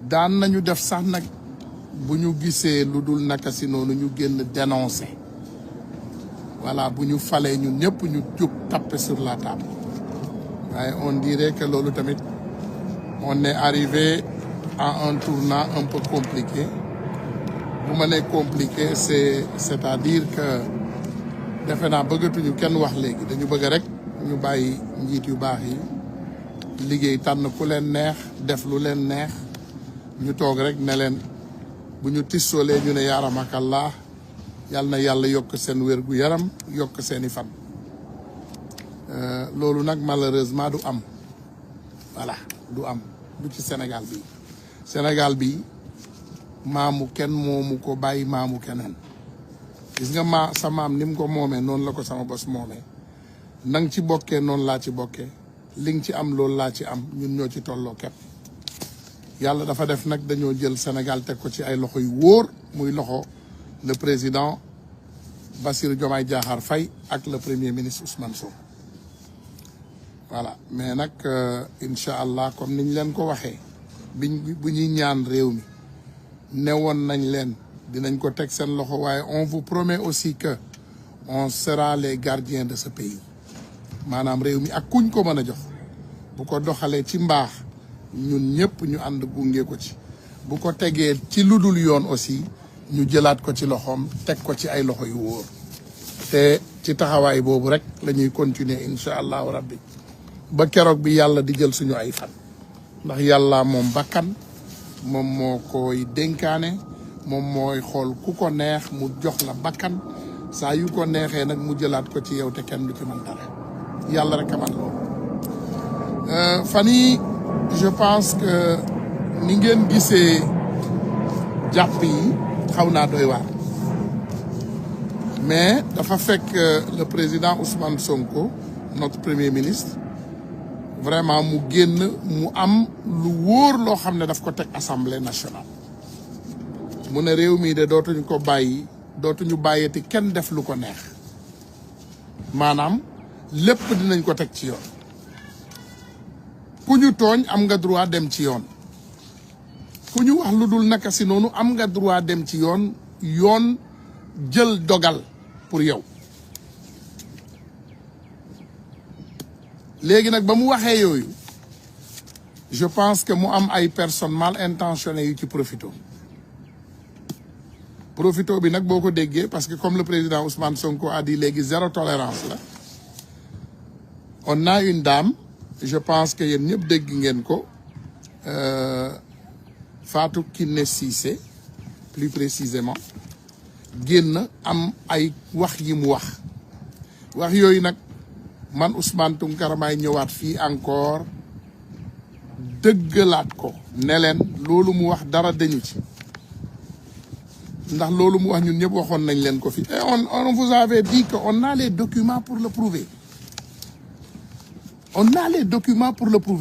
daan nañu def sax nag bu ñu gisee lu dul naka si noonu ñu génn dénoncer voilà bu ñu falee ñun ñëpp ñu jóg taper sur la table waaye on dirait que loolu tamit on est arrivé à un tournant un peu compliqué bu ma nee compliqué c'est-à-dire que defe naa bëggatuñu kenn wax léegi dañu bëgg rek ñu bàyyi njiit yu baax yi liggéey tànn ku leen neex def lu leen neex ñu toog rek ne leen bu ñu tissoolee ñu ne yaaramakallah yàlla na yàlla yokk seen wér gu yaram yokk seeni fan loolu nag malheureusement du am voilà du am du ci Sénégal bi maamu kenn moomu ko bàyyi maamu keneen gis nga sa maam ni mu ko moomee noonu la ko sama bos moomee nang ci bokkee noonu laa ci bokkee li nga ci am loolu laa ci am ñun ñoo ci tolloo képp yàlla dafa def nag dañoo jël Sénégal teg ko ci ay loxo yu wóor muy loxo le président Bassirou Diomaye Diakhar Faye ak le premier ministre Ousmane Sonko voilà mais nag incha allah comme niñ leen ko waxee bu ñuy ñaan réew mi newoon nañ leen dinañ ko teg seen loxo waaye on vous promet aussi que on sera les gardiens de ce pays maanaam réew mi ak kuñ ko mën a jox bu ko doxalee ci mbaax ñun ñëpp ñu ànd gunge ko ci bu ko tegee ci lu dul yoon aussi ñu jëlaat ko ci loxoom teg ko ci ay loxo yu wóor te ci taxawaay boobu rek la ñuy continuer incha allahu rabbi ba keroog bi yàlla di jël suñu ay fan ndax yàlla moom bakkan moom moo koy dénkaane moom mooy xool ku ko neex mu jox la bakkan saa yu ko neexee nag mu jëlaat ko ci yow te kenn du ci mën dara yàlla rek a man loolu fan yi je pense que ni ngeen gisee jàpp yi xaw naa doy waar mais dafa fekk le président Ousmane Sonko notre premier ministre vraiment mu génn mu am lu wóor loo xam ne daf ko teg assemblée nationale mu ne réew mii de dootuñu ko bàyyi dootuñu bàyyeti kenn def lu ko neex maanaam lépp dinañ ko teg ci yoon ku ñu tooñ am nga droit dem ci yoon ku ñu wax lu dul naka si noonu am nga droit dem ci yoon jël dogal pour yow léegi nag ba mu waxee yooyu je pense que mu am ay personnes mal intentionnées yu ci profito bi nag boo ko déggee parce que comme le président Ousmane Sonko a dit léegi zéro tolérance la on a une dame je pense que yéen ñëpp dégg ngeen ko Fatou Kiné Cissé plus précisément génn am ay wax yi mu wax yooyu nag man Ousmane Tounkara may ñëwaat fii encore dëggalaat ko ne leen loolu mu wax dara dañu ci ndax loolu mu wax ñun ñëpp waxoon nañ leen ko fi et on vous avait dit que on a les documents pour le prouver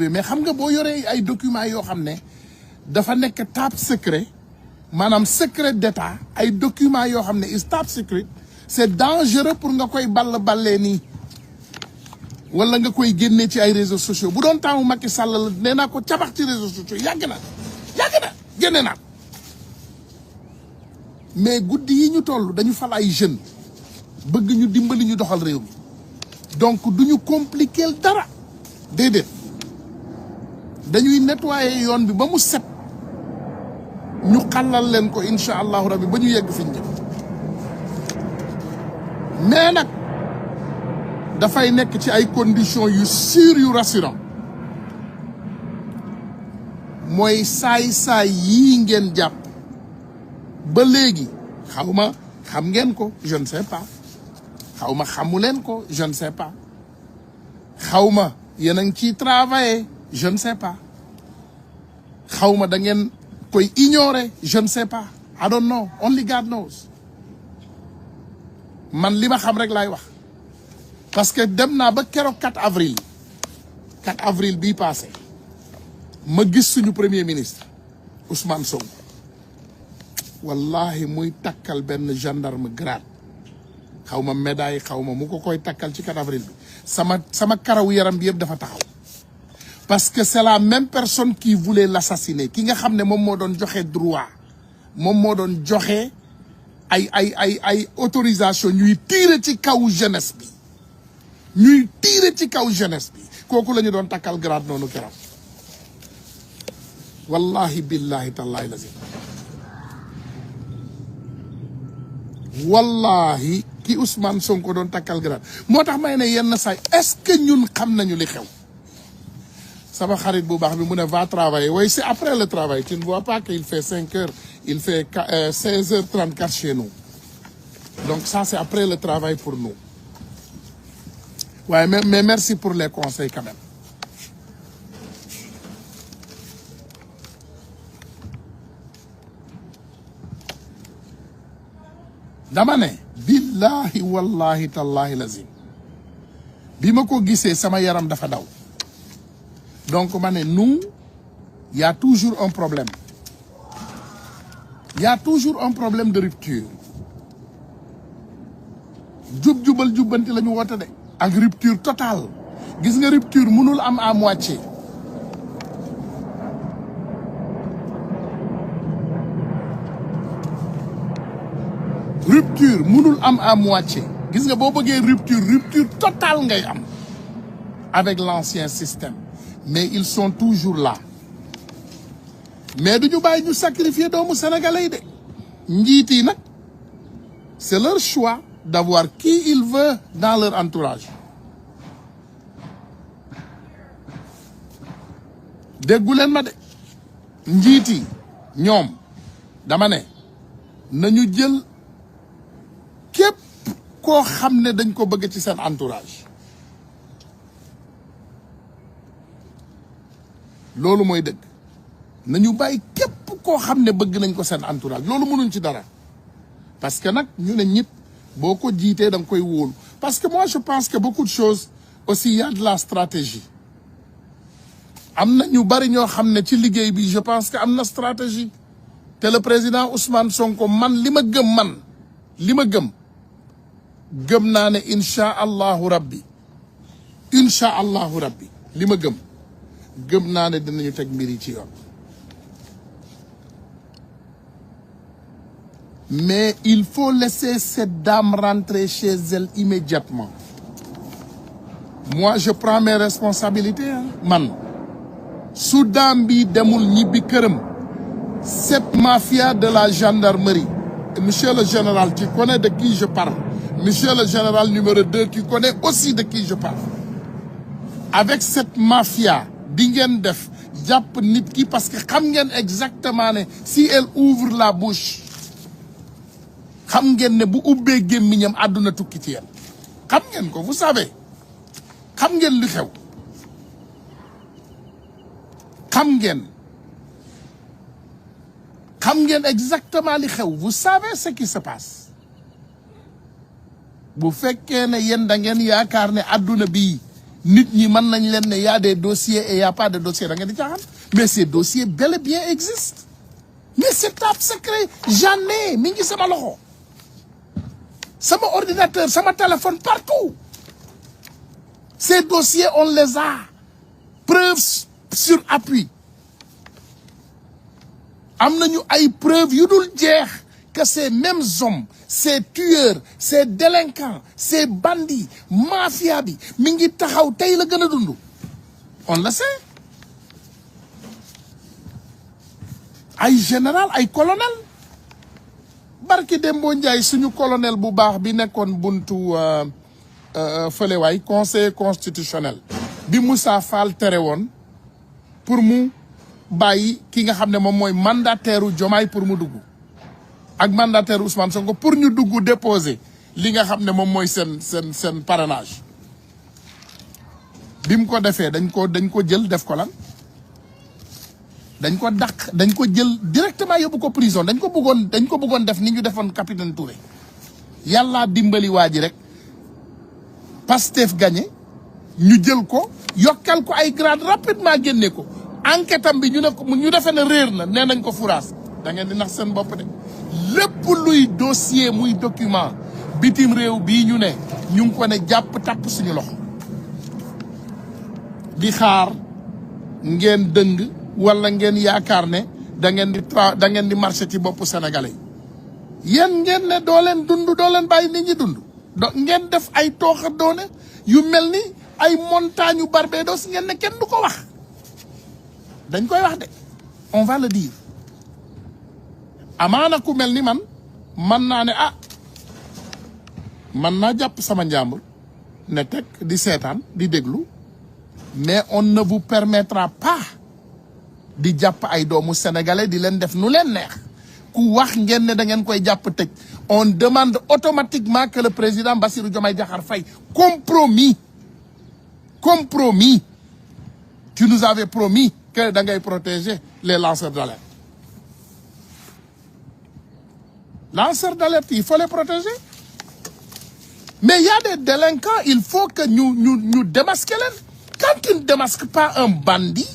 mais xam nga boo yoree ay documents yoo xam ne dafa nekk top secret maanaam secret d'état ay documents yoo xam ne is top secret c'est dangereux pour nga koy ballee nii wala nga koy génnee ci ay réseaux sociaux bu doon taamu Macky Sall la nee naa ko cabax ci réseaux sociaux yàgg na génne naa mais guddi yi ñu toll dañu fal ay jeunes bëgg ñu dimbali ñu doxal réew mi donc duñu compliquer dara déedéet dañuy nettoyer yoon bi ba mu set ñu xalal leen ko incha allahu rabbi ba ñu yegg fi ñu jëm mais nag dafay nekk ci ay conditions yu sûres yu rassurant mooy saay yii ngeen jàpp ba léegi xam ngeen ko je ne sais pas xamu leen ko je ne sais pas yéen a ngi ciy travailler je ne sais pas da ngeen koy ignorer je ne sais pas I don't know only God knows man li ma xam rek laay wax parce que dem naa ba keroog 4 avril bii passé ma gis suñu premier ministre Ousmane Sonko wallahi muy takkal benn gendarme grade médaille mu ko koy takkal ci 4 avril bi sama karaw yaram bi yëpp dafa taxaw parce que c'est la même personne qui voulait l'assassiner ki nga xam ne moom moo doon joxe droit moom moo doon joxe ay autorisation ñuy tirer ci kaw jeunesse bi kooku la ñu doon takkal grade noonu keroog wallahi billahi tallahi lazim wallahi ki Ousmane Sonko doon takkal grade moo tax may ne yenn saay est-ce que ñun xam nañu li xew sama xarit bu baax bi mu ne va travailler oui c'est après le travail tu ne vois pas qu'il fait 5 heures il fait 16h34 chez nous donc ça c'est après le travail pour nous ouais mais merci pour les conseils quand même dama ne billahi wallahi tallahi lazim bi ma ko gisee sama yaram dafa daw donc ma ne nous y a toujours un problème de rupture jubal jubbanti la ñu woote de ak rupture totale gis nga rupture mënul am à moitié rupture mënul am à moitié gis nga boo bëggee rupture totale ngay am avec l'ancien système mais ils sont toujours là mais duñu bàyyi ñu sacrifier doomu sénégalais yi de njiit yi nag c'est leur choix d'avoir qui ils veulent dans leur entourage déggu leen ma de njiit yi ñoom dama ne nañu jël képp koo xam ne dañ ko bëgg ci seen entourage loolu mooy dëgg nañu bàyyi képp koo xam ne bëgg nañ ko seen entourage loolu mënuñ ci dara parce que nag ñu ne ñit boo ko jiitee da nga koy wóolu parce que moi je pense que beaucoup de choses aussi y a de la stratégie am na ñu bari ñoo xam ne ci liggéey bi je pense que am na stratégie te le président Ousmane Sonko man li ma gëm gëm naa ne incha allahu rabbi li ma gëm naa ne dinañu teg mbir yi ci yoon mais il faut laisser cette dame rentrer chez elle immédiatement moi je prends mes responsabilités man su dame bi demul ñibbi këram cette mafia de la gendarmerie monsieur le général tu connais de qui je parle monsieur le général numéro 2 tu connais aussi de qui je parle avec cette mafia bi ngeen def jàpp nit ki parce que xam ngeen exactement ne si elle ouvre la bouche xam ngeen ne bu ubbee gémmiñam àdduna tukki ci yéen xam ngeen ko vous savez xam ngeen li xew xam ngeen exactement li xew vous savez ce qui se passe bu fekkee ne yéen da ngeen yaakaar ne àdduna bii nit ñi mën nañ leen ne y a des dossiers et y a pas de dossiers da ngeen di caaxaan mais ces dossiers bel et bien existent mais c'est top secret j'en ai mi ngi sama loxo sama ordinateur sama téléphone partout ces dossiers on les a preuves sur appui am nañu ay preuves yu dul jeex que ces mêmes hommes ces tueurs ces délinquants ces bandits mafia bi mi ngi taxaw tey la gën a dund on le sait ay général ay colonel barki Dembo Ndiaye suñu colonel bu baax bi nekkoon buntu fële waay conseil constitutionnel bi Moussa Fall tere woon pour mu bàyyi ki nga xam ne moom mooy mandataire u Diomaye pour mu dugg ak mandataire Ousmane Sonko pour ñu dugg déposer li nga xam ne moom mooy seen parrainage bi mu ko defee dañ ko jël def ko lan dañ ko dàq dañ ko jël directement yóbbu ko prison dañ ko bëggoon def ni ñu defoon capitaine Touré yàlla dimbali waa ji rek Pastef gagné ñu jël ko yokkal ko ay grade rapidement génne ko enquête am bi ñu ne ko ñu defee ne réer na nee nañ ko furaas da ngeen di nax seen bopp de lépp luy dossier muy document bitim réew bii ñu ne ñu ngi ko ne jàpp tapp suñu loxo di xaar ngeen dëng wala ngeen yaakaar ne da ngeen di marché ci boppu sénégalais yéen ngeen ne doo leen dund doo leen bàyyi nit ñi dund ngeen def ay tooxa doone yu mel ni ay montagne yu Barbados ngeen ne kenn du ko wax dañ koy wax de on va le dire amaana ku mel ni man naa ne man naa jàpp sama njàmbur ne teg di seetaan di déglu mais on ne vous permettra pas di jàpp ay doomu sénégalais di leen def nu leen neex ku wax ngeen ne da ngeen koy jàpp tëj on demande automatiquement que le président Bassirou Diomaye Diakhar Faye compromis tu nous avais promis que da ngay protéger les lanceurs d'alerte il faut les protéger mais il y a des délinquants il faut que ñu démasquer leen quand tu ne démasques pas un bandit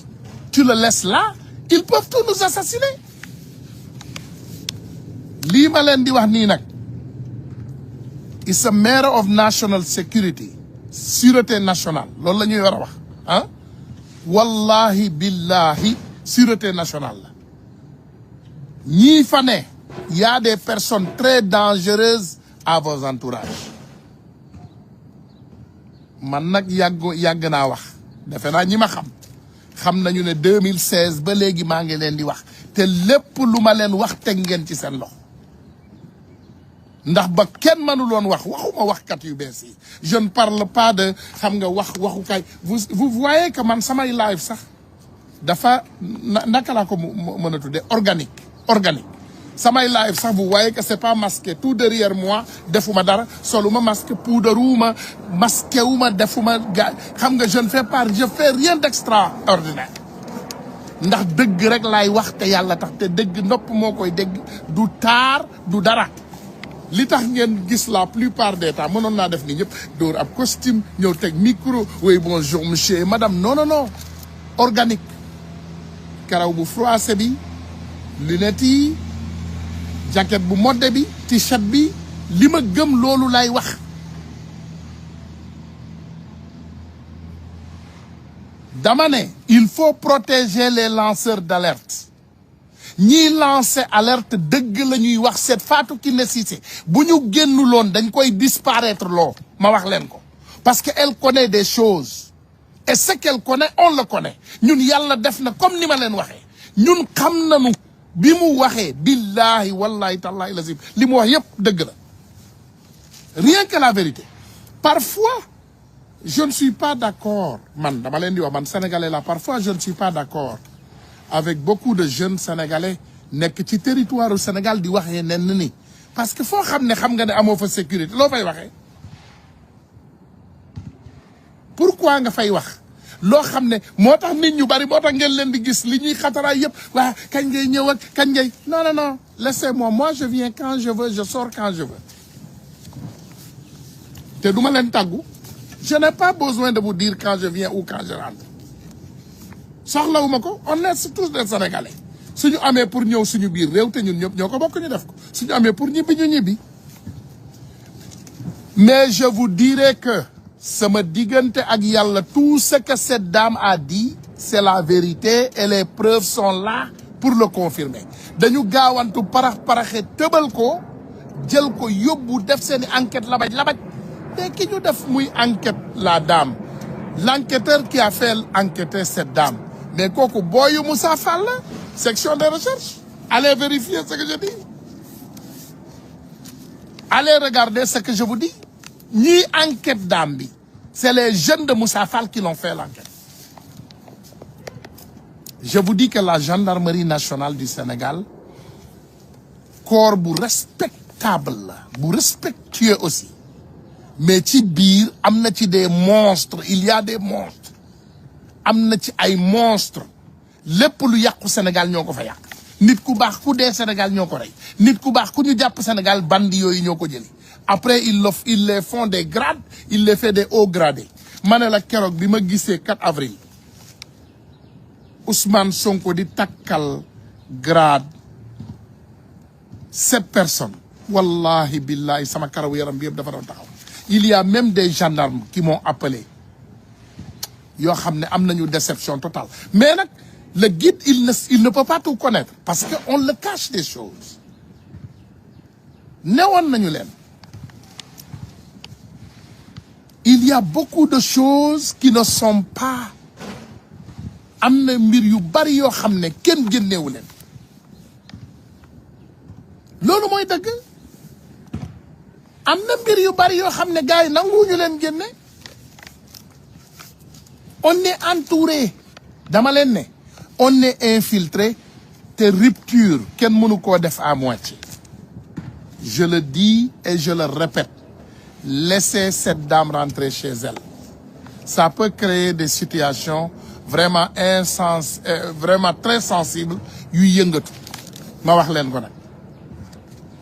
tu le laisses là ils peuvent tous nous assassiner lii ma leen di wax nii nag it's a matter of national security sûreté nationale loolu la ñuy war a wax wallahi billahi sûreté nationale la ñii fa ne y a des personnes très dangereuses à vos entourages man nag yàgg naa wax defe naa ñi ma xam nañu ne 2016 ba léegi maa ngi leen di wax te lépp lu ma leen wax teg ngeen ci seen loxo ndax ba kenn mënuloon waxuma waxkat yu bees yi je ne parle pas de xam nga waxukaay vous voyez que man samay live sax dafa naka laa ko mën a tuddee organique samay live sax vous voyez que c'est pas masqué tout derrière moi defuma dara soluma masque puudaruma masqué wuma defuma xam nga je fais rien d'extraordinaire ndax dëgg rek laay wax te yàlla tax te dëgg nopp moo koy dégg du taar du dara li tax ngeen gis la plupart des temps mënoon naa def ni ñëpp dóor ab costume ñëw teg micro oui bonjour monsieur et madame non organique karaw bu froissé bi lunettes yi jacket bu modde bi t-shirt bi li ma gëm loolu lay wax dama ne il faut protéger les lanceurs d'alerte ñiy lancer alerte dëgg la ñuy wax seet Fatou Kiné Cissé bu ñu génnuloon dañ koy disparaître loo ma wax leen ko parce que elle connaît des choses et ce qu'elle connaît on le connaît ñun yàlla def na comme ni ma leen waxee ñun xam nañu bi mu waxee billahi wallahi tallahi lazim li mu wax yëpp dëgg la rien que la vérité parfois je ne suis pas d'accord man dama leen di wax man sénégalais la parfois je ne suis pas d'accord avec beaucoup de jeunes sénégalais nekk ci territoire du Sénégal di waxee nen ni parce que foo xam nga ne amoo fa sécurité loo fay waxee pourquoi nga fay wax loo xam ne moo tax nit ñu bari moo tax ngeen leen di gis li ñuy xataraay yëpp waa kañ ngay ñëw ak kañ ngay non laissez-moi je viens quand je veux je sors quand je veux te duma leen tàggu je n'ai pas besoin de vous dire quand je viens ou quand je rentre soxlawuma ko on est tous des Sénégalais suñu amee pour ñëw suñu biir réew te ñun ñëpp ñoo ko bokk ñu def ko suñu amee pour ñibbi ñu ñibbi mais je vous dirai que sama diggante ak yàlla tout ce que cette dame a dit c'est la vérité et les preuves sont là pour le confirmer dañu gaawantu paraxe tëbal ko jël ko yóbbu def seeni enquête labaj te ki ñu def muy enquête la dame l'enquêteur qui a fait enquêter cette dame mais kooku booyu Moussa Fall la section de recherche allez vérifier ce que je dis allez regarder ce que je vous dis ñii enquête dame bi c'est les jeunes de Moussa Fall qui l'ont fait l'enquête je vous dis que la gendarmerie nationale du Sénégal corps bu respectable la bu respectueux aussi mais ci biir am na ci des monstres il y a des monstres am na ci ay monstres lépp lu yàqu Sénégal ñoo ko fa yàq nit ku baax ku dee Sénégal ñoo ko rey nit ku baax ku ñu jàpp Sénégal bandi yooyu ñoo ko jëli après ils les font des grades ils les fait des hauts gradés ma ne la keroog bi ma gisee 4 avril Ousmane Sonko di takkal grade 7 personnes wallahi billahi sama karaw yaram bi yëpp dafa doon taxaw il y a même des gendarmes qui m'ont appelé yoo xam ne am nañu déception totale mais nag le guide il ne peut pas tout connaître parce que on le cache des choses newoon nañu leen il y a beaucoup de choses qui ne sont pas am na mbir yu bari yoo xam ne kenn génneewu leen loolu mooy dëgg am na mbir yu bari yoo xam ne gars yi nanguwuñu leen génne on est entouré dama leen ne on est infiltré te rupture kenn mënu koo def à moitié je le dis et je le répète laissez cette dame rentrer chez elle ça peut créer des situations vraiment vraiment très sensibles yuy yëngatu ma wax leen ko nag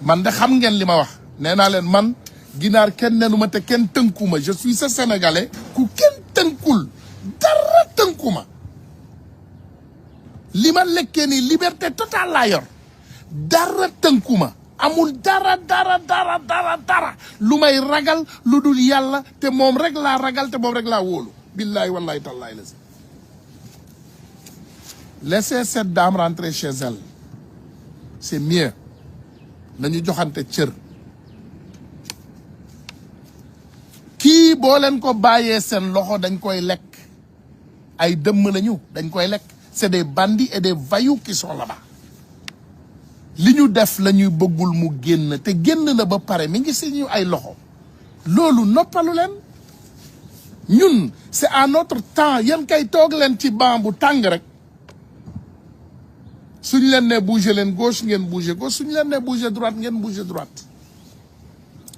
man de xam ngeen li ma wax nee naa leen man ginaar kenn nenu ma te kenn tënkuma je suis ce sénégalais ku kenn tënkul dara tënkuma li ma lekkee ni liberté totale laa yor dara tënkuma amul dara lu may ragal lu dul yàlla te moom rek laa ragal te moom rek laa wóolu billahi wallahi tallahi la si laissez cette dame rentrer chez elle c'est mieux nañu joxante cër kii boo leen ko bàyyee seen loxo dañ koy lekk ay dëmm lañu dañ koy lekk c'est des bandits et des voyous qui sont là-bas li ñu def la ñuy bëggul mu génn te génn na ba pare mi ngi si ñu ay loxo loolu noppalu leen ñun c'est à notre temps yéen kay toog leen ci banc bu tàng rek suñ leen ne bouger leen gauche ngeen bouger gauche suñ leen ne bouger droite ngeen bouger droite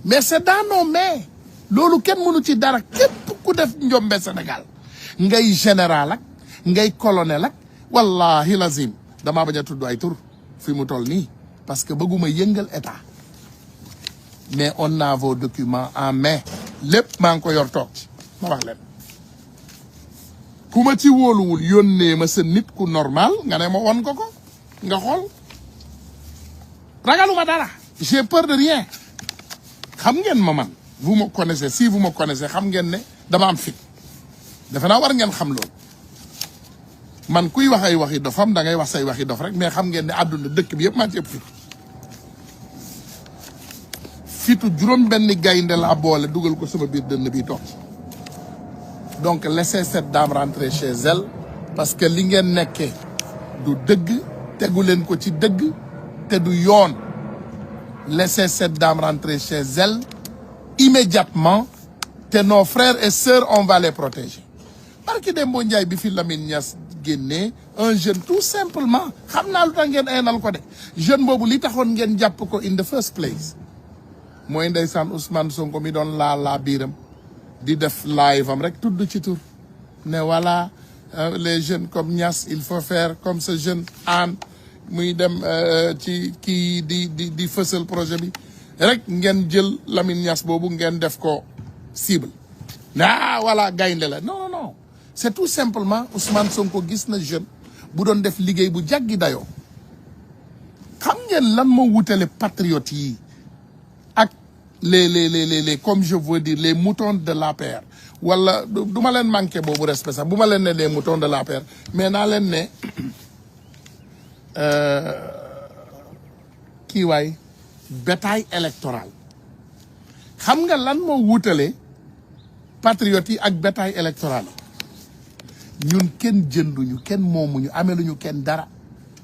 mais c'est dans nos mains loolu kenn mënu ci dara képp ku def njombe Sénégal ngay général ak ngay colonel ak wallahi lazim damaa bañ a tudd ay tur fi mu toll nii parce que bëgguma yëngal état mais on a vos documents en main lépp maa ngi ko yor toog ci ma wax leen ku ma ci wóoluwul yónnee ma sa nit ku normal nga ne ma won ko nga xool ragaluma dara j'ai peur de rien xam ngeen ma man vous me connaissez si vous me connaissez xam ngeen ne dama am fit defe naa war ngeen xam loolu man kuy wax ay waxi dofam da ngay wax say waxi dof rek mais xam ngeen ne àdduna dëkk bi yëpp maa ci ëpp fitu juróom benn gaynde la boole dugal ko sama biir dënn bi toog donc laissez cette dame rentrer chez elle parce que li ngeen nekkee du dëgg tegu leen ko ci dëgg te du yoon laissez cette dame rentrer chez elle immédiatement te nos frères et sœurs on va les protéger barki Dembo Ndiaye bi fi Lamine Niass génnee un jeune tout simplement xam naa lu tax ngeen eenal ko de jeune boobu li taxoon ngeen jàpp ko in the first place mooy ndeysaan Ousmane Sonko mi doon laa biiram di def live am rek tudd ci tur ne voilà les jeunes comme Niass il faut faire comme ce jeune Anne muy dem ci kii di fësal projet bi rek ngeen jël Lamine Niass boobu ngeen def ko cible voilà gaynde la non non c'est tout simplement Ousmane Sonko gis na jeune bu doon def liggéey bu jaggi dayoo xam ngeen lan moo wutale patriotes yi ak les comme je veux dire les moutons de l'APR wala du ma leen manqué boobu respect sax bu ma leen ne les moutons de l'APR mais naa leen ne kii waay bétail électoral xam nga lan moo wutale patriotes yi ak bétail électoral ñun kenn jënduñu kenn moomuñu ameluñu kenn dara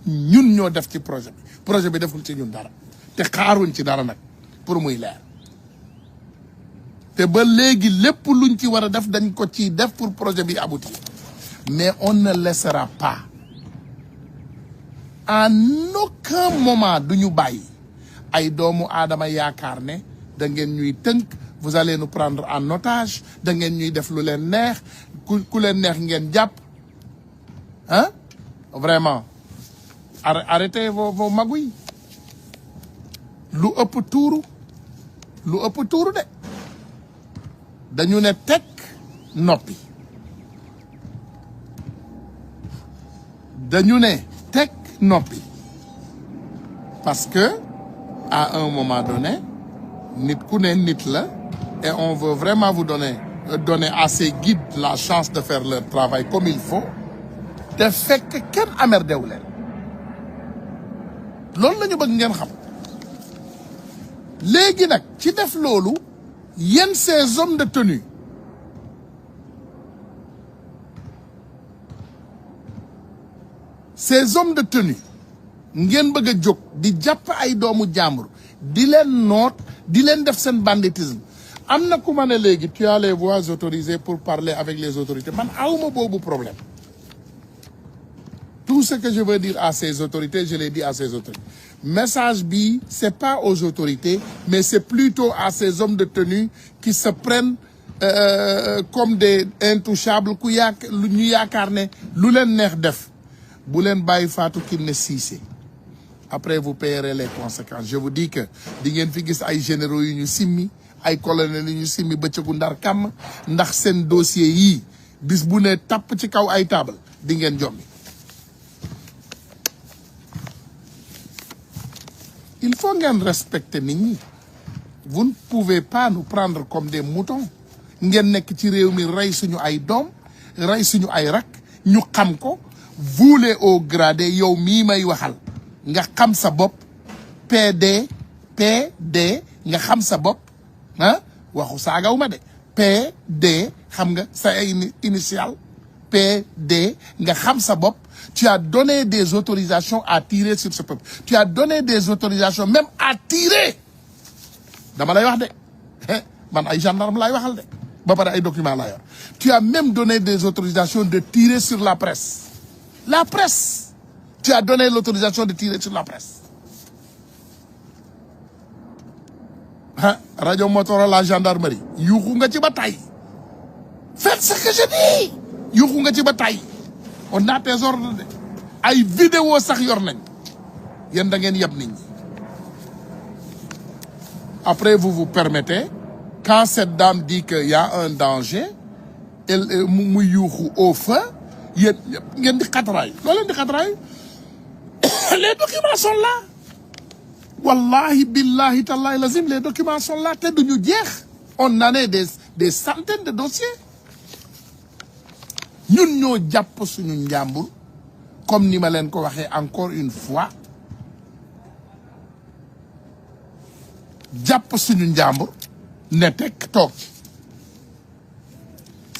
ñun ñoo def ci projet bi deful ci ñun dara te xaaruñ ci dara nag pour muy leer te ba léegi lépp luñ ci war a def dañ ko ci def pour projet bi aboutir mais on ne laissera pas en aucun moment duñu bàyyi ay doomu aadama yaakaar ne da ngeen ñuy tënk vous allez nous prendre en otage da ngeen ñuy def lu leen neex ku leen neex ngeen jàpp vraiment arrêtez vos magouilles lu ëpp tuuru de dañu ne teg noppi parce que à un moment donné nit ku ne nit la et on veut vraiment vous donner donner à ces guides la chance de faire leur travail comme il faut te fekk kenn amerdewu leen loolu la ñu bëgg ngeen xam léegi nag ci def loolu yéen ces hommes de tenue ngeen bëgg a jóg di jàpp ay doomu jàmbur di leen noot di leen def seen banditisme am na ku ma ne léegi tu as les voies autorisées pour parler avec les autorités man awma boobu problème tout ce que je veux dire à ces autorités je l'ai dit à ces autorités message bi c'est pas aux autorités mais c'est plutôt à ces hommes de tenue qui se prennent comme des intouchables ku lu ñu yaakaar ne lu leen neex def bu leen bàyyi Fatou Kiné Cissé après vous payerez les conséquences je vous dis que di ngeen fi gis ay généraux yu ñu simmi ay colonels yu ñu simmi bëccëgu ndar kàmm ndax seen dossier yii bis bu ne tapp ci kaw ay table di ngeen jommi il faut ngeen respecter nit ñi vous ne pouvez pas nous prendre comme des moutons ngeen nekk ci réew mi rey suñu ay doom rey suñu ay rak ñu xam ko vous les hauts gradés yow mii may waxal nga xam sa bopp PD nga xam sa bopp ah waxu saagaw ma de PD xam nga sa initial PD nga xam sa bopp tu as donné des autorisations à tirer sur ce peuple tu as donné des autorisations même à tirer dama lay wax de man ay gendarme lay waxal de ba pare ay documents laa yor tu as même donné des autorisations de tirer sur la presse tu as donné l'autorisation de tirer sur la presse ah radio Motorola gendarmerie yuuxu nga ci ba tay faites ce que je dis yuuxu nga ci ba tay on a tes ordres de ay vidéo sax yor nañ yéen da ngeen yab nit ñi après vous vous permettez quand cette dame dit qu'il y a un danger elle mu yuuxu au feu yéen ngeen di xatraay loo leen di xatraay les documents sont là wallahi billahi tallahi lazim les documents sont là te duñu jeex on en a des centaines de dossiers ñun ñoo jàpp suñu njàmbur comme ni ma leen ko waxee encore une fois jàpp suñu njàmbur ne tekk toog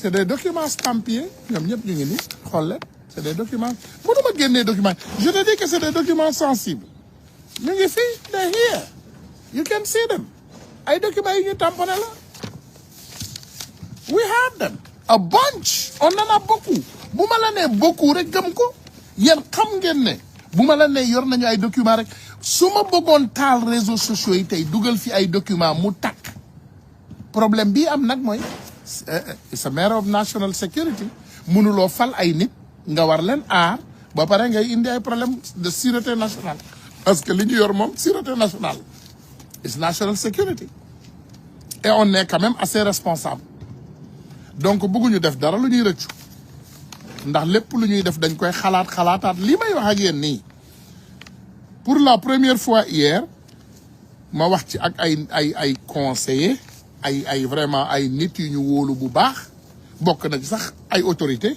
c'est des documents stampillés ñoom ñëpp ñu ngi ni xool leen c'est des documents mënuma génnee documents je te dis que c'est des documents sensibles ñu ngi fii they're here you can see them ay documents yi ñu tamponné la we have them a bunch on en a beaucoup bu ma la nee beaucoup rek gëm ko yéen xam ngeen ne bu ma la nee yor nañu ay documents rek su ma bëggoon taal réseaux sociaux yi tey dugal fi ay documents mu takk problème bii am nag mooy it's a matter of national security mënuloo fal ay nit nga war leen aar ba pare ngay indi ay problème de sûreté nationale parce que li ñu yor moom sûreté nationale it's national security et on est quand même assez responsable donc bëgguñu def dara lu ñuy rëccu ndax lépp lu ñuy def dañ koy xalaataat li may wax ak yéen nii pour la première fois hier ma wax ci ak ay conseillers ay vraiment ay nit yu ñu wóolu bu baax bokk na ci sax ay autorités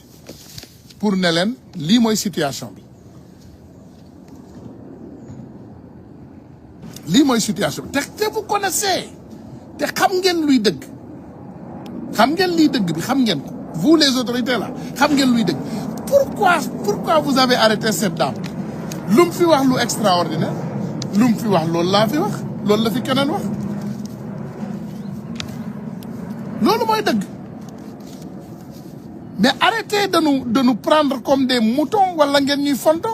pour ne leen lii mooy situation bi lii mooy situation te vous connaissez te xam ngeen luy dëgg xam ngeen liy dëgg bi xam ngeen ko vous les autorités là xam ngeen luy dëgg pourquoi vous avez arrêté cette dame lu mu fi wax lu extraordinaire lu mu fi wax loolu laa fi wax loolu la fi keneen wax loolu mooy dëgg mais arrêtez de nous prendre comme des moutons wala ngeen ñuy fonto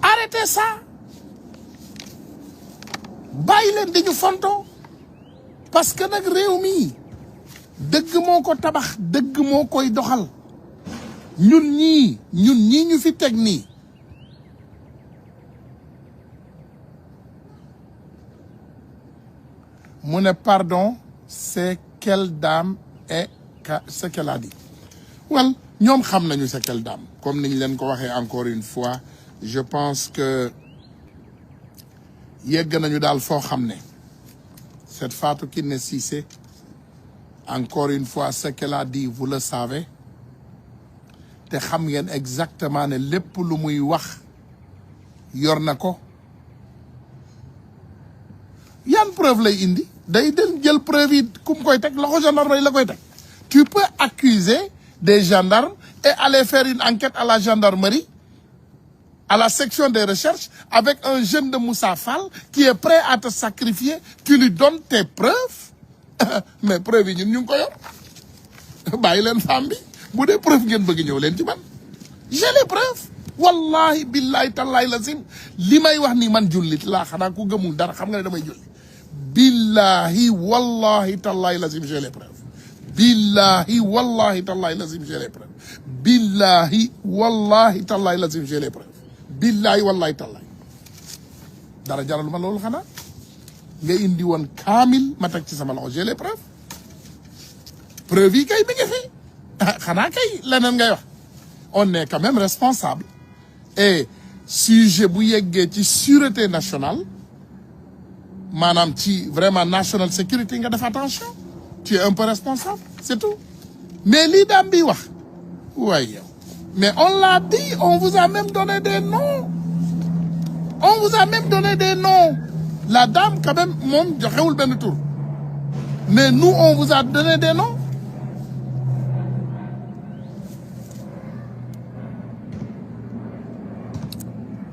arrêtez ça bàyyi leen di ñu fonto parce que nag réew mi dëgg moo ko tabax dëgg moo koy doxal ñun ñii ñu fi teg nii mu ne pardon c'est quelle dame et ce qu'elle a dit well ñoom xam nañu c'est quelle dame comme niñ leen ko waxee encore une fois je pense que yegg nañu daal foo xam ne cette Fatou Kiné Cissé, encore une fois, ce qu'elle a dit, vous le savez. Te xam ngeen exactement ne lépp lu muy wax yor na ko. Yan preuve lay indi day dem jël preuve yi kum koy teg loxo gendarmerie la koy teg. Tu peux accuser des gendarmes et aller faire une enquête à la gendarmerie, à la section des recherches, avec un jeune de Moussa Fall qui est prêt à te sacrifier. Tu lui donnes tes preuves. Mais preuves yi ñun ñu ngi ko yor bàyyi leen femme bi bu dee preuve ngeen bëgg ñëw leen ci man. J'ai les preuves. Wallahi billahi tallahi lazim li may wax ni man jullit laa xanaa ku gëmul dara xam nga ne damay julli. Billahi wallahi tallahi lazim j'ai les preuves. Billahi wallahi tallahi lazim j'ai les preuves. Billahi wallahi tallahi lazim j'ai les preuves. Billahi wallahi tallahi dara jaralu ma loolu xanaa nga indi woon kaamil ma teg ci sama loxo j'ai les preuves. Preuve yi kay mi ngi fi xanaa kay leneen ngay wax. On est quand même responsable et sujet bu yeggee ci sûreté nationale maanaam ci vraiment national security nga def attention. Tu es un peu responsable, c'est tout. Mais lii daam bi wax waaye yow mais on l'a dit, on vous a même donné des noms. On vous a même donné des noms. La dame quand même moom joxewul benn tur mais nous on vous a donné des noms.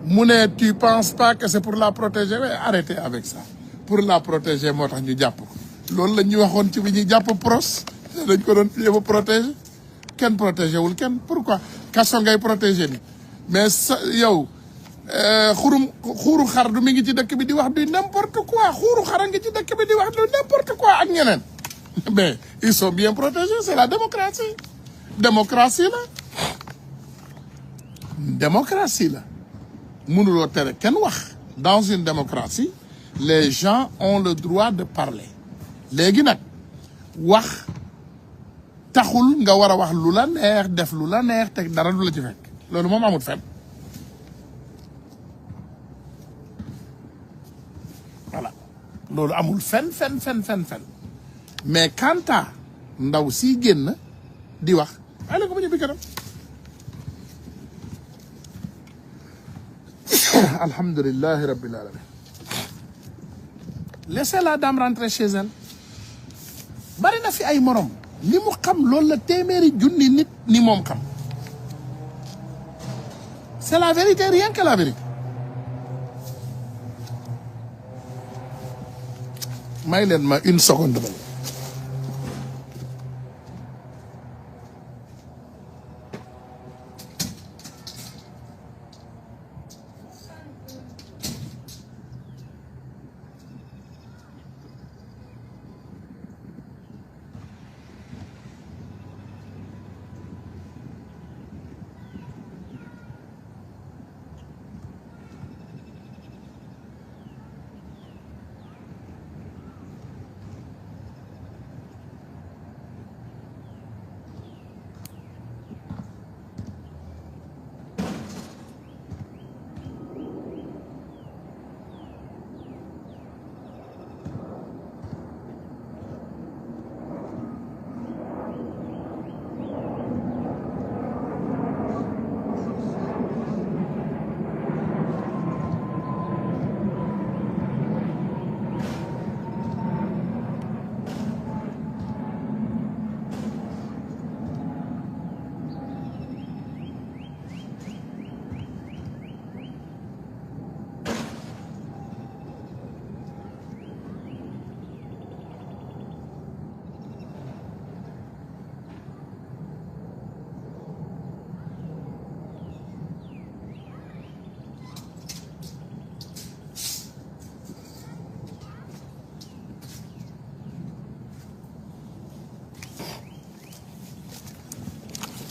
Mouné, tu penses pas que c'est pour la protéger? Mais arrêtez avec ça. Pour la protéger moo tax ñu jàpp ko loolu la ñuy waxoon ci bi ñuy jàpp pros dañ ko doon jéem a protéger kenn protégé wul kenn. Pourquoi kaso ngay protéger ni mais sa yow xuuru xar du mi ngi ci dëkk bi di wax du n'importe quoi. Xuuru xara ngi ci dëkk bi di wax du n'importe quoi ak ñeneen mais ils sont bien protégés. C'est la démocratie. Démocratie la démocratie la mënuloo tere kenn wax. Dans une démocratie les gens ont le droit de parler. Léegi nag wax taxul nga war a wax lu la neex def lu la neex te dara du la ci fekk loolu moom amul fenn. Voilà loolu amul fenn mais quant à ndaw si génn di wax ale ko ba ñu bi kanam. Alhamdulillahi rabbil alamin. Laissez la dame rentrer chez elle. Bari na fi ay morom li mu xam loolu la téeméeri junni nit ni moom xam. C'est la vérité, rien que la vérité. May leen ma une seconde ba.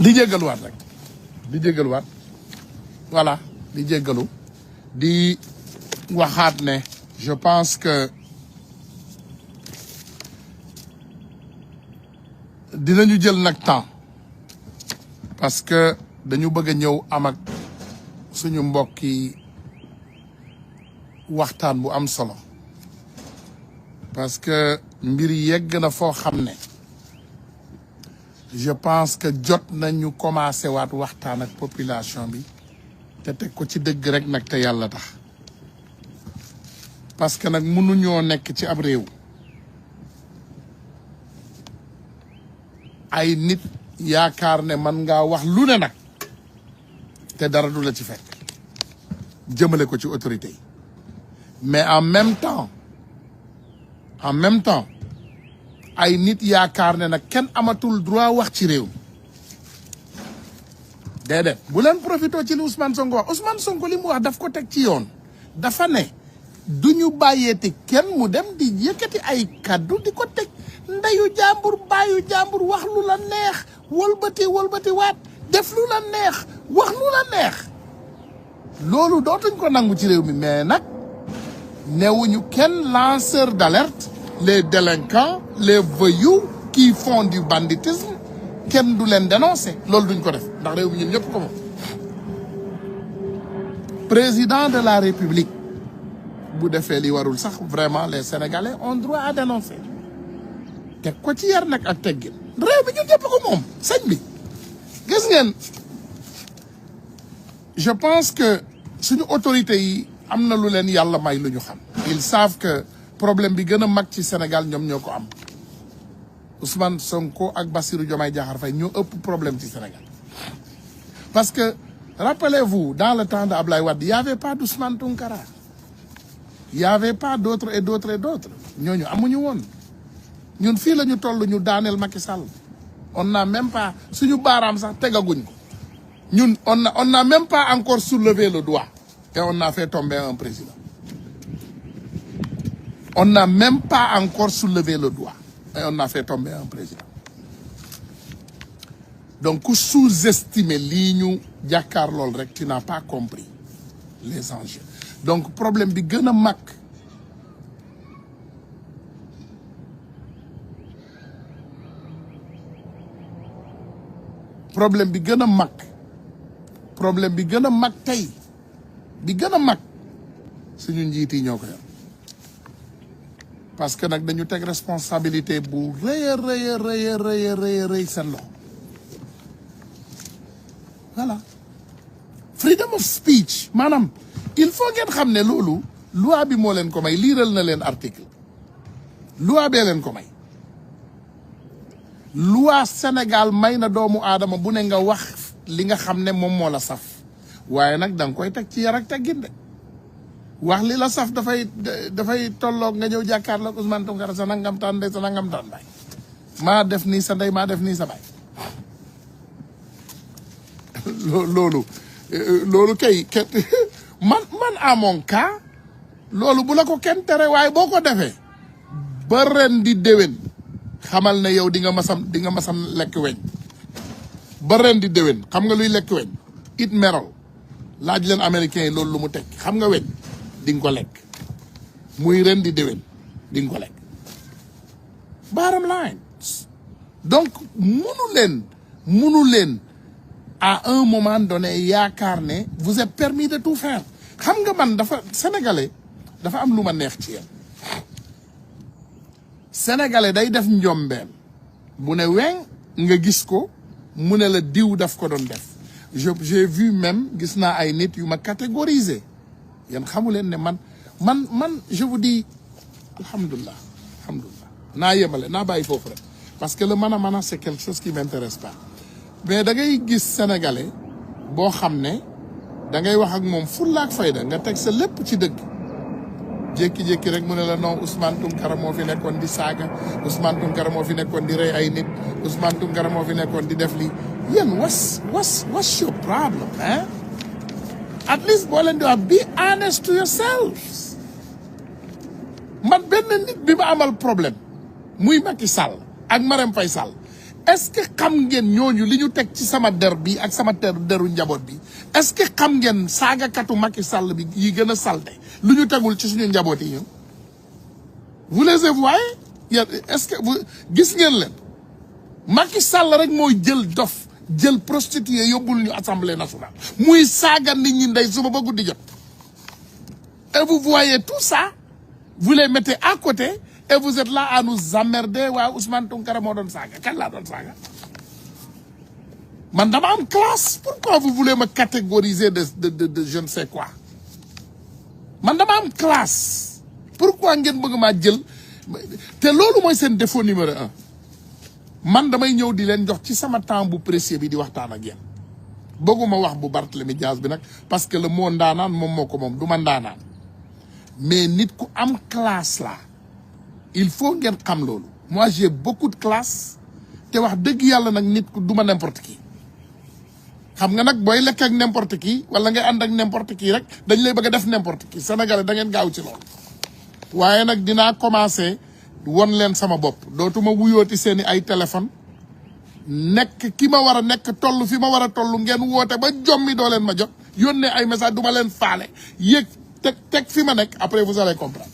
di jéggaluwaat rek di jéggaluwaat voilà di jéggalu di waxaat ne je pense que dinañu jël nag temps parce que dañu bëgg a ñëw am ak suñu mbokk yi waxtaan bu am solo parce que mbir yegg na foo xam ne je pense que jot nañu commencé waat waxtaan ak population bi te teg ko ci dëgg rek nag te yàlla tax parce que nag mënuñoo nekk ci ab réew ay nit yaakaar ne man ngaa wax lu ne nag te dara du la ci fekk jëmale ko ci autorité yi mais en même temps ay nit yaakaar ne nag kenn amatul droit wax ci réew mi déedéet bu leen profité ci li Ousmane Sonko wax Ousmane Sonko li mu wax daf ko teg ci yoon dafa ne du ñu bàyyeeti kenn mu dem di yëkkati ay kaddu di ko teg ndeyu jàmbur bàyyu jàmbur wax lu la neex wëlbati waat def lu la neex wax lu la neex loolu dootuñ ko nangu ci réew mi mais nag newuñu kenn lanceur d'alerte les délinquants les voyous qui font du banditisme kenn du leen dénoncer loolu duñ ko def ndax réew mi ñun ñëpp ko moom président de la république bu defee li warul sax vraiment les sénégalais ont droit à dénoncer teg ko ci yar nag ak teggin réew mi ñun ñëpp ko moom sëñ bi gis ngeen je pense que suñu autorités yi am na lu leen yàlla may lu ñu xam ils savent que problème bi gën a mag ci Sénégal ñoom ñoo ko am Ousmane Sonko ak Bassirou Diomaye Diakhar Faye ñoo ëpp problème ci Sénégal parce que rappelez-vous dans le temps de Ablaye Wade il y avait pas d'Ousmane Tounkara il y avait pas d'autres ñooñu amuñu woon ñun fii la ñu toll ñu daaneel Macky Sall on n'a même pas suñu baaraam sax tegaguñ ko ñun on n'a même pas encore soulevé le doigt et on a fait tomber un président on n'a même pas encore soulevé le doigt et on a fait tomber un président donc ku sous-estimer lii ñu jàkkaar lool rek tu n'as pas compris les enjeux donc problème bi gën a mag problème bi gën a mag tey bi gën a mag suñu njiit yi ñoo ko yor parce que nag dañu teg responsabilité bu rëy seen loxo voilà freedom of speech maanaam il faut ngeen xam ne loolu loi bi moo leen ko may liiral na leen article loi bee leen ko may loi Sénégal may na doomu aadama bu ne nga wax li nga xam ne moom moo la saf waaye nag da nga koy teg ci yar ak teggin de wax li la saf dafay tolloog nga ñëw jàkkaarloog Ousmane Tounkara sa nangam taan ndey sa nangam taan baay maa def nii sa ndey maa def nii sa baay loolu kay man à mon cas loolu bu la ko kenn tere waaye boo ko defee ba ren di déwén xamal ne yow di nga masam lekk weñ ba ren di déwén xam nga luy lekk weñ it merol laaj leen américains yi loolu lu mu teg xam nga weñ di nga ko lekk muy ren di déwén di nga ko lekk bottom line donc munu leen à un moment donné yaakaar ne vous êtes permis de tout faire xam nga man sénégalais dafa am lu ma neex ci yéen sénégalais day def njombeem bu ne weñ nga gis ko mu ne la diw daf ko doon def j'ai vu même gis naa ay nit yu ma catégorisé yéen xamu leen ne man je vous dis alhamdulilah naa yemale naa bàyyi foofu rek parce que le mana c'est quelque chose qui m'intéresse pas mais da ngay gis sénégalais boo xam ne da ngay wax ak moom fulla ak fayda nga teg sa lépp ci dëgg jékki-jékki rek mu ne la non Ousmane Tounkara moo fi nekkoon di saaga Ousmane Tounkara moo fi nekkoon di rey ay nit Ousmane Tounkara moo fi nekkoon di def lii yéen what's your problem hein at least boo leen di wax be honest to yourselves man benn nit bi ma amal problème muy Macky Sall ak Marème Faye Sall est-ce que xam ngeen ñooñu li ñu teg ci sama der bi ak sama deru njaboot bi est-ce que xam ngeen saagakatu Macky Sall bi yi gën a salte lu ñu tegul ci suñu njaboot yi ñun vous les voyez est-ce que vous gis ngeen leen Macky Sall rek mooy jël prostituée yóbbul ñu assemblée nationale muy saaga nit ñi ndey suba ba guddi jot et vous voyez tout ça vous les mettez à côté et vous êtes là à nous emmerder waaw Ousmane Tounkara moo doon saaga kan laa doon saaga man dama am classe pourquoi vous voulez me catégoriser de je ne sais quoi man dama am classe pourquoi ngeen bëgg maa jël te loolu mooy seen défaut numéro 1 man damay ñëw di leen jox ci sama temps bu précieux bi di waxtaan ak yéen bëgguma wax bu Barthélémy Dias bi nag parce que le mot ndaanaan moom moo ko moom du ma ndaanaan mais nit ku am classe la il faut ngeen xam loolu moi j'ai beaucoup de classe te wax dëgg yàlla nag nit ku du ma n'importe qui xam nga nag booy lekk ak n'importe qui wala ngay ànd ak n'importe qui rek dañ lay bëgg a def n'importe qui sénégalais da ngeen gaaw ci loolu waaye nag dinaa commencer won leen sama bopp dootuma wuyooti seeni ay téléphone nekk ki ma war a nekk toll fi ma war a toll ngeen woote ba jommi doo leen ma jot yónnee ay message du ma leen faale yéeg teg fi ma nekk après vous allez comprendre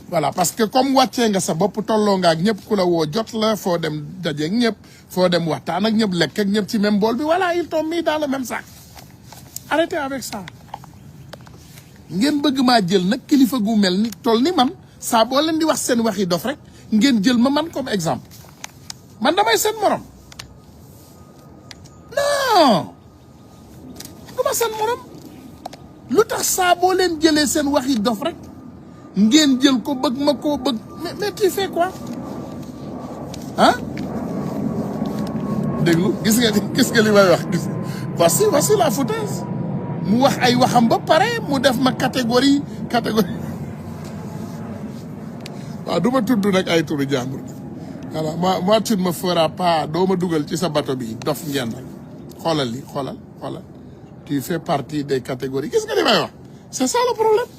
voilà parce que comme wàccee nga sa bopp tolloo nga ak ñëpp ku la woo jot la foo dem dajeeg ñëpp foo dem waxtaan ak ñëpp lekk ak ñëpp ci même bool bi voilà ils t'ont mis dans le même sac arrêtez avec ça ngeen bëgg maa jël nag kilifa gu mel ni toll ni man saa boo leen di wax seen waxi dof rek ngeen jël ma man comme exemple man damay seen morom non du ma seen morom lu tax saa boo leen jëlee seen waxi dof rek ngeen jël ko bëgg ma koo bëgg mais tu fais quoi ah déglu gis nga li may wax voici la foutaise mu wax ay waxam ba pare mu def ma catégorie waaw du ma tudd nag ay turu jàmbur voilà moi tu ne me feras pas doo ma dugal ci sa bato bi dof ngeen rek xoolal li xoolal tu fais partie des catégories gis nga li may wax c'est ça le problème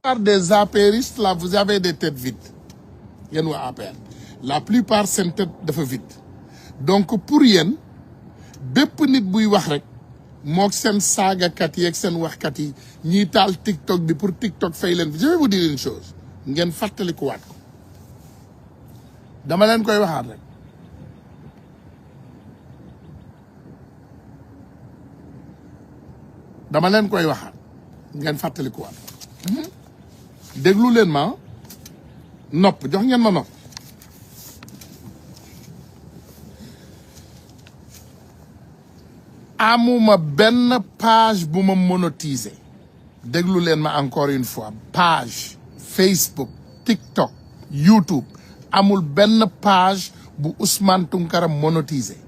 la plupart des apéristes là vous avez des têtes vides yéen waa APR la plupart seen tête dafa vide donc pour yéen bépp nit buy wax rek mook seen saagakat yi ak seen waxkat yi ñiy taal TikTok bi pour TikTok fay leen je vais vous dire une chose ngeen fàttalikuwaat ko dama leen koy waxaat rek dama leen koy waxaat ngeen fàttalikuwaat déglu leen ma nopp jox ngeen ma nopp amuma benn page bu ma monétiser déglu leen ma encore une fois page Facebook TikTok YouTube amul benn page bu Ousmane Tounkara monétiser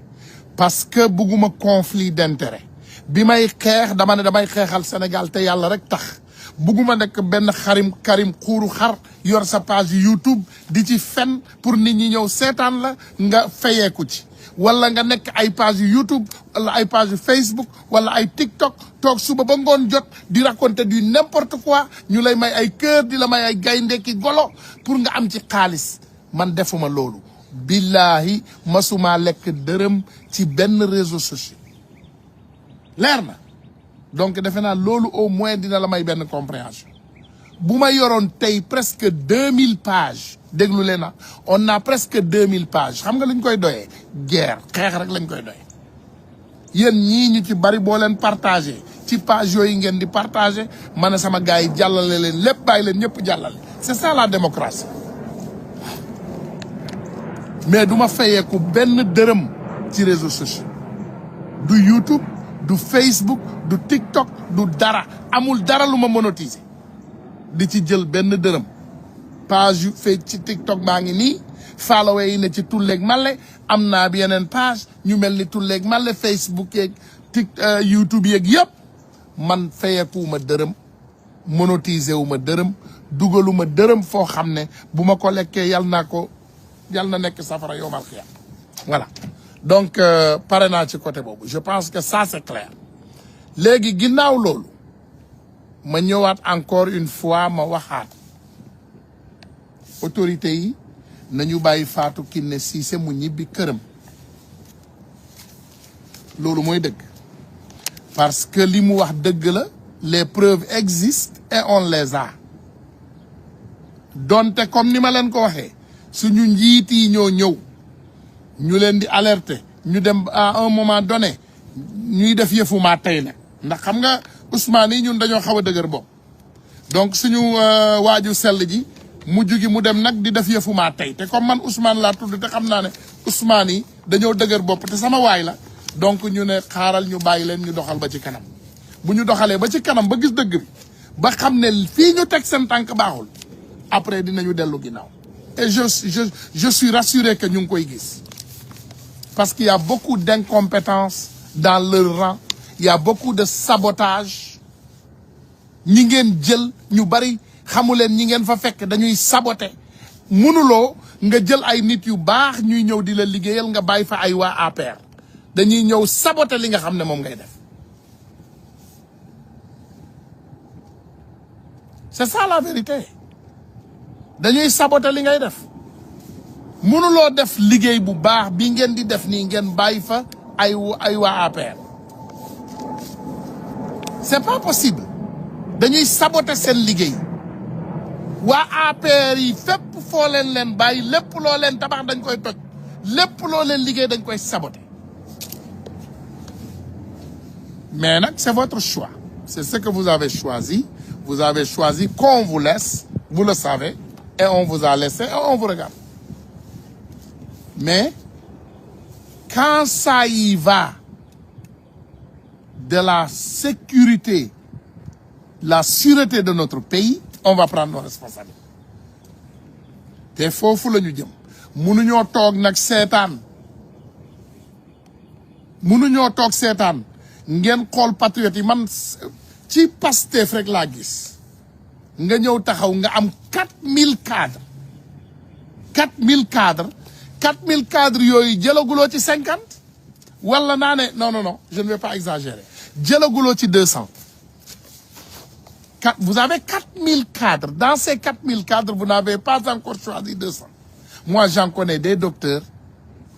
parce que bugguma conflit d'intérêt bi may xeex dama ne damay xeexal Sénégal te yàlla rek tax bugguma nekk benn karim xuuru xar yor sa page YouTube di ci fen pour nit ñi ñëw seetaan la nga fayeeku ci wala nga nekk ay page YouTube wala ay page Facebook wala ay TikTok toog suba ba ngoon jot di raconter du n'importe quoi ñu lay may ay kër di la may ay gaynde ki golo pour nga am ci xaalis man defuma loolu billahi masuma lekk dërëm ci benn réseau social leer na donc defe naa loolu au moins dina la may benn compréhension bu ma yoroon tey presque 2000 pages déglu leen na on a presque 2000 pages xam nga lu ñu koy doyee guerre xeex rek lañ koy doyee yéen ñii ñu ci bari boo leen partagé ci page yooyu ngeen di partagé ma ne sama gars yi jàllale leen lépp bàyyi leen ñëpp jàllale c'est ça la démocratie mais du ma fayeeku benn dërëm ci réseaux sociaux du YouTube du Facebook du TikTok du dara amul dara lu ma monétiser di ci jël benn dërëm page yu fee ci TikTok baa ngi nii follower yi ne ci tulleeg male am naa bi yeneen page ñu mel ni tulleeg male Facebook yeeg YouTube yeeg yëpp man fayeekuwuma dërëm monétiser wu ma dërëm dugaluma dërëm foo xam ne bu ma ko lekkee yal na nekk safara yowmal xiyam voilà donc pare naa ci côté boobu je pense que ça c'est clair léegi ginnaaw loolu ma ñëwaat encore une fois ma waxaat autorités yi nañu bàyyi Fatou Kiné Cissé mu ñibbi këram loolu mooy dëgg parce que li mu wax dëgg la les preuves existent et on les a donte comme ni ma leen ko waxee suñu njiit yi ñoo ñëw ñu leen di alerter ñu dem à un moment donné ñuy def yëfu maa tey nag ndax xam nga Ousmane yi ñun dañoo xaw a dëgër bopp donc suñu waaju sell ji mujj gi mu dem nag di def yëfumaa tey te comme man Ousmane laa tudd te xam naa ne Ousmane yi dañoo dëgër bopp te sama waay la donc ñu ne xaaral ñu bàyyi leen ñu doxal ba ci kanam bu ñu doxalee ba ci kanam ba gis dëgg bi ba xam ne fii ñu teg seen tànk baaxul après dinañu dellu ginnaaw et je suis rassuré que ñu ngi koy gis parce qu'il y a beaucoup d'incompétence dans leur rang il y a beaucoup de sabotage ñi ngeen jël ñu bari xamu leen ñi ngeen fa fekk dañuy saboter mënuloo nga jël ay nit yu baax ñuy ñëw di la liggéeyal nga bàyyi fa ay waa APR dañuy ñëw saboter li nga xam ne moom ngay def c'est ça la vérité dañuy saboter li ngay def mënuloo def liggéey bu baax bi ngeen di def nii ngeen bàyyi fa ay waa APR c'est pas possible dañuy saboter seen liggéey waa APR yi fépp foo leen bàyyi lépp loo leen tabax dañ koy toj lépp loo leen liggéey dañ koy saboter mais nag c'est votre choix c'est ce que vous avez choisi qu'on vous laisse vous le savez et on vous a laissé et on vous regarde mais quand ça y va de la sécurité la sûreté de notre pays on va prendre nos responsabilités te foofu la ñu jëm mënuñoo toog nag seetaan ngeen xool patriote yi man ci Pastef rek laa gis nga ñëw taxaw nga am 4000 cadres 4000 cadres yooyu jëlaguloo ci 50 wala naa ne non je ne vais pas exagérer jëlaguloo ci 200 vous avez 4000 cadres dans ces 4000 cadres vous n'avez pas encore choisi 200 moi j'en connais des docteurs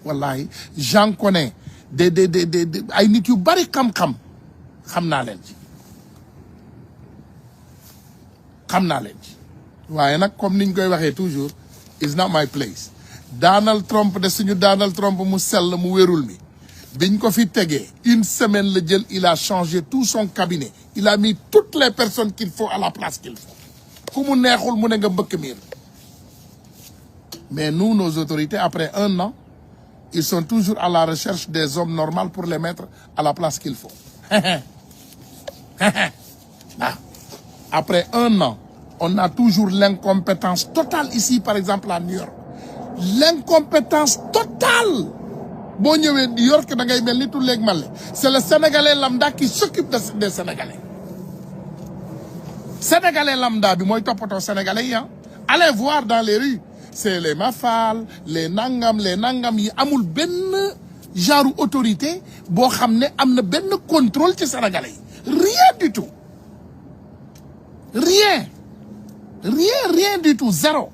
wallahi j'en connais des ay nit yu bari xam naa leen ci waaye nag comme niñ koy waxee toujours is not my place Donald Trump de suñu Donald Trump mu sell mu wérul mi biñ ko fi tegee une semaine la jël il a changé tout son cabinet il a mis toutes les personnes qu'il faut à la place qu'il faut ku mu neexul mu ne nga mbëkk miir mais nous nos autorités après 1 an ils sont toujours à la recherche des hommes normaux pour les mettre à la place qu'il faut après 1 an on a toujours l'incompétence totale ici par exemple à New York l'incompétence totale boo ñëwee New York da ngay mel ni tout léegi male c'est le Sénégalais lambda qui s'occupe des Sénégalais lambda bi mooy toppatoo Sénégalais yi allez voir dans les rues c'est les mafal les nangam yi amul benn genre autorité boo xam ne am na benn contrôle ci Sénégalais yi rien du tout rien du tout zéro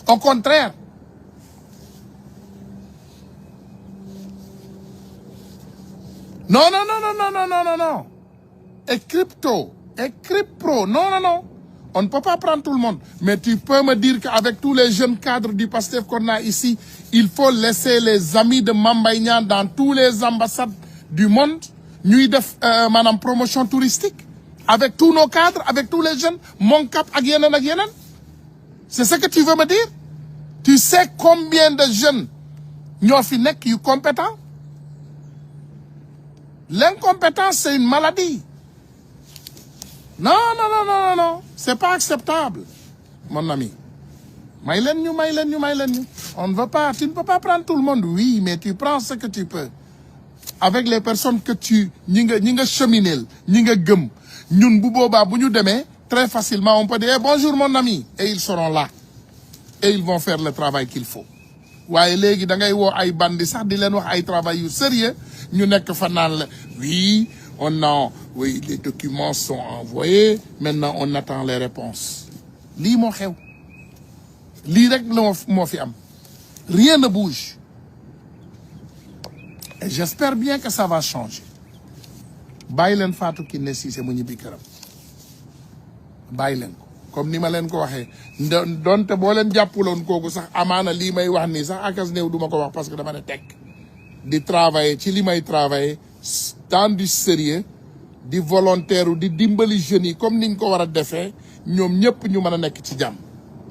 au contraire non et crypto non on ne peut pas prendre tout le monde mais tu peux me dire qu'avec tous les jeunes cadres du PASTEF qu'on a ici il faut laisser les amis de Mame Mbaye Niang dans tous les ambassades du monde ñuy def maanaam promotion touristique avec tous nos cadres avec tous les jeunes Moncap ak yeneen c'est ce que tu veux me dire tu sais combien de jeunes ñoo fi nekk yu compétents l'incompétence c'est une maladie non c'est pas acceptable mon ami may leen ñu on ne veut pas tu ne peux pas prendre tout le monde oui mais tu prends ce que tu peux avec les personnes que ñi nga cheminel ñi nga gëm ñun bu boobaa bu ñu demee très facilement on peut dire bonjour mon ami et ils seront là et ils vont faire le travail qu'il faut waaye léegi da ngay woo ay bandi sax di leen wax ay travail yu sérieux ñu nekk fa naan la oui les documents sont envoyés maintenant on attend les réponses lii moo xew lii rek moo fi am rien ne bouge et j'espère bien que ça va changer bàyyi leen Fatou Kiné Cissé mu ñibbi këram bàyyi leen ko comme ni ma leen ko waxee donte boo leen jàppuloon kooku sax amaana lii may wax nii sax akas néew du ma ko wax parce que dama ne tekk di travailler ci li may travailler dans du sérieux di volontaire di dimbali jeunes yi comme niñ ko war a defee ñoom ñëpp ñu mën a nekk ci jàmm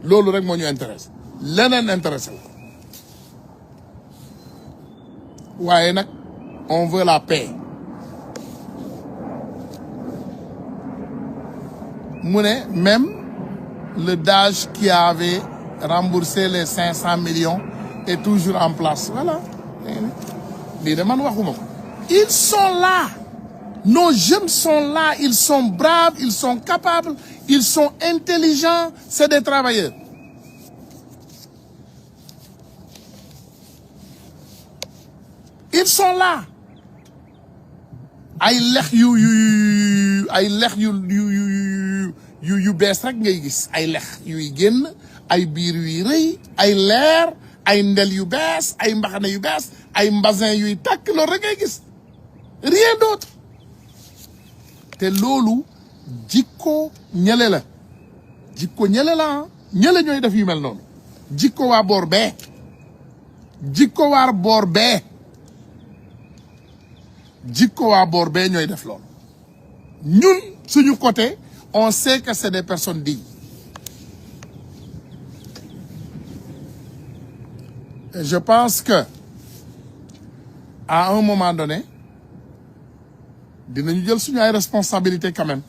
loolu rek moo ñu intéressé leneen intéressé wu waaye nag on veut la paix mu ne même le DAGE qui avait remboursé les 500 millions est toujours en place voilà lii de man waxuma ko ils sont là nos jeunes sont là ils sont braves ils sont capables ils sont intelligents c'est des travailleurs ils sont là ay lex yu bees rek ngay gis ay lex yuy génn ay biir yuy rëy ay leer ay ndel yu bees ay mbaxane yu bees ay mbasin yuy takk loolu rek ngay gis rien d'autre te loolu jikko ñële la jikko ñële la ñële ñooy def yu mel noonu jikko waa boor bee jikko waa boor bee jikko waa boor bee ñooy def loolu ñun suñu côté on sait que c'est des personnes dignes et je pense que à un moment donné dinañu jël suñu ay responsabilités quand même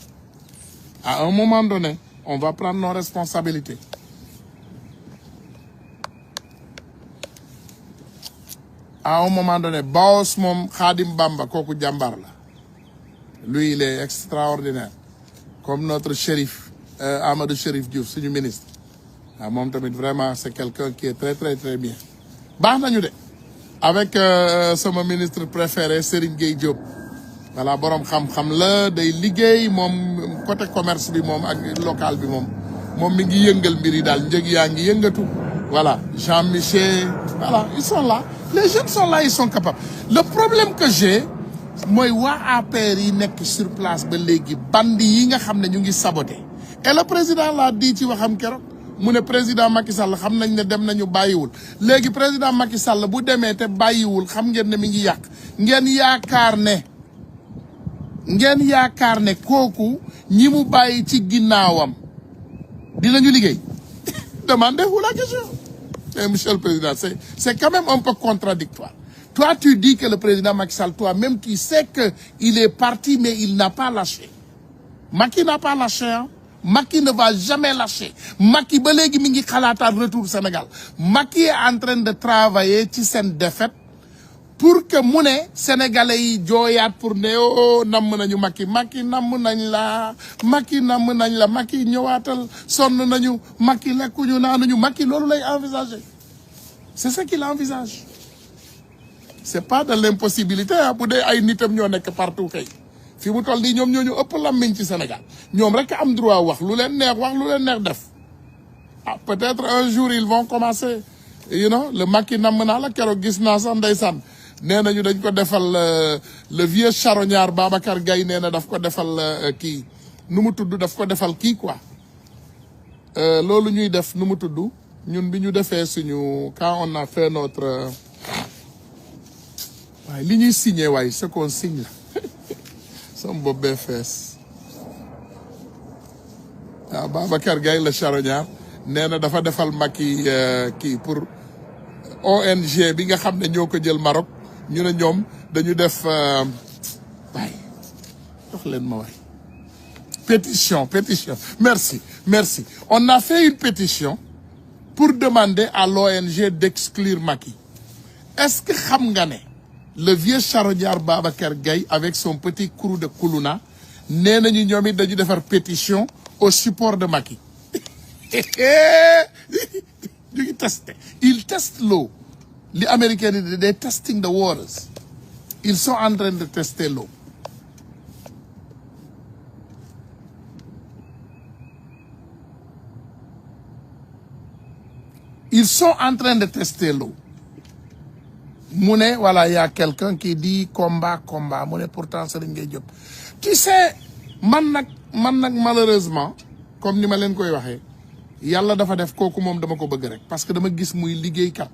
à un moment donné on va prendre nos responsabilités à un moment donné Baos moom Khadim Bamba kooku jàmbaar la lui il est extraordinaire comme notre shérif Amadou Chérif Diouf suñu ministre waaw moom tamit vraiment c'est quelqu'un qui est très très très bien baax nañu de avec sama ministre préféré Serigne Gueye Diop voilà borom xam-xam la day liggéey moom côté commerce bi moom ak local bi moom mi ngi yëngal mbir yi daal njëg yaa ngi yëngatu voilà Jean-Michel voilà ils sont là les jeunes sont là ils sont capables le problème que j'ai mooy waa APR yi nekk sur place ba léegi bandi yi nga xam ne ñu ngi saboté et le président l'a dit ci waxam keroog mu ne président Macky Sall xam nañ ne dem nañu bàyyiwul léegi président Macky Sall bu demee te bàyyiwul xam ngeen ne mi ngi yàq ngeen yaakaar ne kooku ñi mu bàyyi ci ginnaawam dinañu liggéey demandez-vous la question mais monsieur le président c'est quand même un peu contradictoire toi tu dis que le président Macky Sall toi-même tu sais que il est parti mais il n'a pas lâché Macky n'a pas lâché hein Macky ne va jamais lâcher Macky ba léegi mi ngi xalaataat retour Sénégal Macky est en train de travailler ci seen défaite pour que mu ne sénégalais yi jooyaat pour ne oh namm nañu Macky namm nañ la Macky ñëwaatal sonn nañu Macky lekkuñu naanuñu Macky loolu lay envisager c'est ce qu'il envisage c'est pas de l'impossibilité ah bu dee ay nitam ñoo nekk partout kay fi mu toll nii ñoom ñoo ñu ëpp làmmiñ ci Sénégal ñoom rek am droit wax lu leen neex def ah peut-être un jour ils vont commencer le Macky namm naa la keroog gis naa sax ndeysaan nee nañu dañ ko defal le vieux charognard Babacar Gaye nee na daf ko defal kii nu mu tudd daf ko defal kii quoi loolu ñuy def nu mu tudd ñun bi ñu defee suñu quand on a fait notre waaye li ñuy signé waaye ce qu'on signe la sama bopp bee fees waaw Babacar Gaye le charognard nee na dafa defal Macky kii pour ONG bi nga xam ne ñoo ko jël Maroc ñu ne ñoom dañu def waay jox leen ma waay pétition merci on a fait une pétition pour demander à l'ONG d'exclure Macky est-ce que xam nga ne le vieux charognard Babacar Gaye avec son petit crew de Koulouna nee nañu ñoom it dañu defar pétition au support de Macky ñu ngi testé ils testent l'eau li américains yi they testing the waters ils sont en train de tester l'eau ils sont en train de tester l'eau mu ne voilà y a quelqu'un qui dit combat mu ne pourtant Serigne Gueye Diop tu sais man nag malheureusement comme ni ma leen koy waxee yàlla dafa def kooku moom dama ko bëgg rek parce que dama gis muy liggéeykat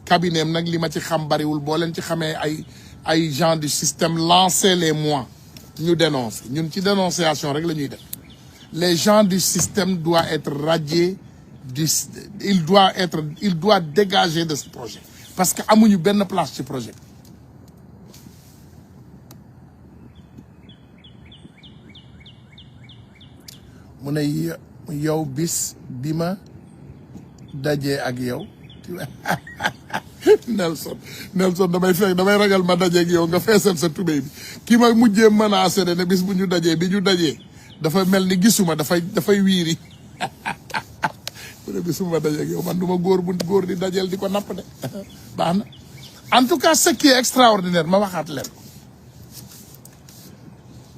cabinet am nag li ma ci xam bariwul boo leen ci xamee ay ay gens du système lancez les moi ñu dénoncer ñun ci dénonciation rek la ñuy def les gens du système doivent être radiés il doit dégager de ce projet parce que amuñu benn place ci projet mu ne yow bis bi ma dajee ak yow Nelson damay ragal ma dajee ak yow nga feesal sa tubéy bi ki ma mujjee menacé ne bis bu ñu dajee bi ñu dajee dafa mel ni gisuma dafay wiiri mu ne bis bu ma dajee ak yow man du ma góor di dajeel di ko napp de baax na en tout cas ce qui est extraordinaire ma waxaat leen ko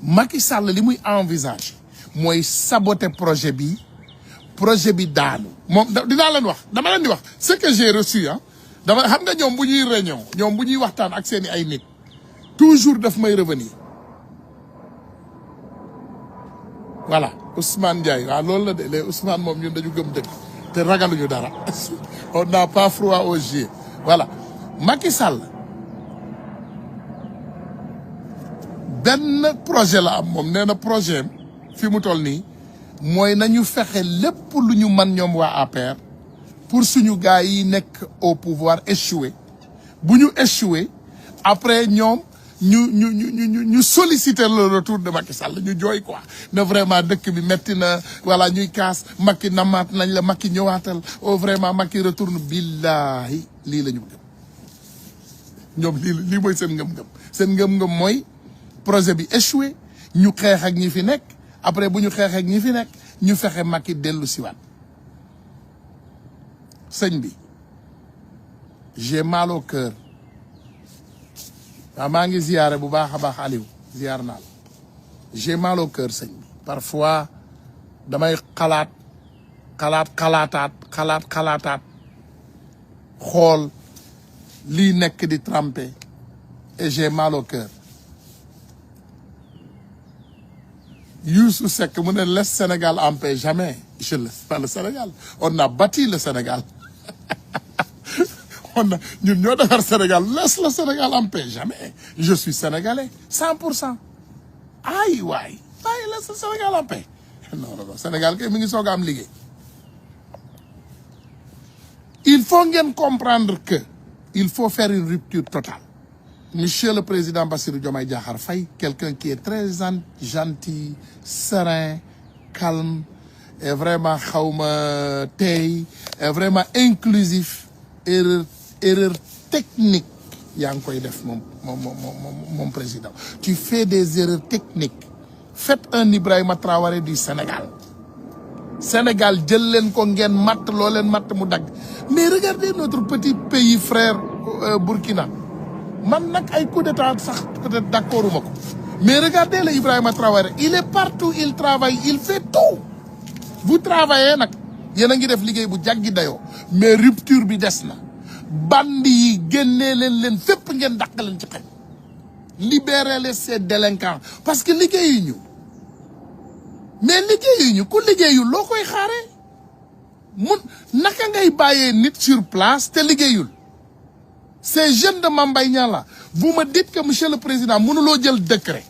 Macky Sall li muy envisage mooy saboter projet bi daanu moom dinaa leen wax dama leen di wax ce que j'ai reçu dama xam nga ñoom bu ñuy réunion ñoom bu ñuy waxtaan ak seeni ay nit toujours daf may revenir voilà Ousmane Ndiaye waaw loolu la de les Ousmane moom ñun dañu gëm dëgg te ragaluñu dara on n'a pas froid aux yeux voilà Macky Sall benn projet la am moom nee na projet fi mu toll nii mooy nañu fexe lépp lu ñu mën ñoom waa APR pour suñu gars yi nekk au pouvoir échoué bu ñu échoué après ñoom ñu solliciter le retour de Macky Sall ñu jooy quoi ne vraiment dëkk bi metti na voilà ñuy kaas Macky namaat nañ la Macky ñëwaatal oh vraiment Macky retourne billahi lii la ñu gëm ñoom lii mooy seen ngëm-ngëm mooy projet bi échoué ñu xeex ak ñi fi nekk après bu ñu xeex ak ñi fi nekk ñu fexe Macky dellu siwaat sëñ bi j'ai mal au cœur waaw maa ngi ziyaare bu baax a baax Aliou ziyaar naa la j'ai mal au cœur sëñ bi parfois damay xalaataat xool lii nekk di trempé et j'ai mal au cœur Youssou Seck mu ne laisse Sénégal en paix jamais je laisse pas le Sénégal on a bâti le Sénégal ñun ñoo defar Sénégal laisse le Sénégal en paix jamais je suis sénégalais 100% ay waay laisse le Sénégal en paix non Sénégal kay mi ngi soog a am liggéey il faut ngeen comprendre que il faut faire une rupture totale Monsieur le Président Bassirou Diomaye Diakhar Faye, quelqu'un qui est très gentil, serein, calme, et vraiment xawma tey, et vraiment inclusif, erreur technique yaa ngi koy def moom président. Tu fais des erreurs techniques. Faites un Ibrahima Traoré du Sénégal. Sénégal jël leen ko ngeen matt loo leen matt mu dagg. Mais regardez notre petit pays frère Burkina. Man nag ay coup d'état sax peut-être d'accorduma ko mais regardez le Ibrahima Traoré il est partout il travaille il fait tout vous travaillez nag yéen a ngi def liggéey bu jàggi dayoo mais rupture bi des na bandi yi génnee leen fépp ngeen dàq leen ci xel libérer les ces délinquants parce que liggéeyuñu mais liggéeyuñu ku liggéeyul loo koy xaare mun naka ngay bàyyee nit sur place te liggéeyul ces jeunes de Mame Mbaye Niang là vous me dites que monsieur le président mënuloo jël décret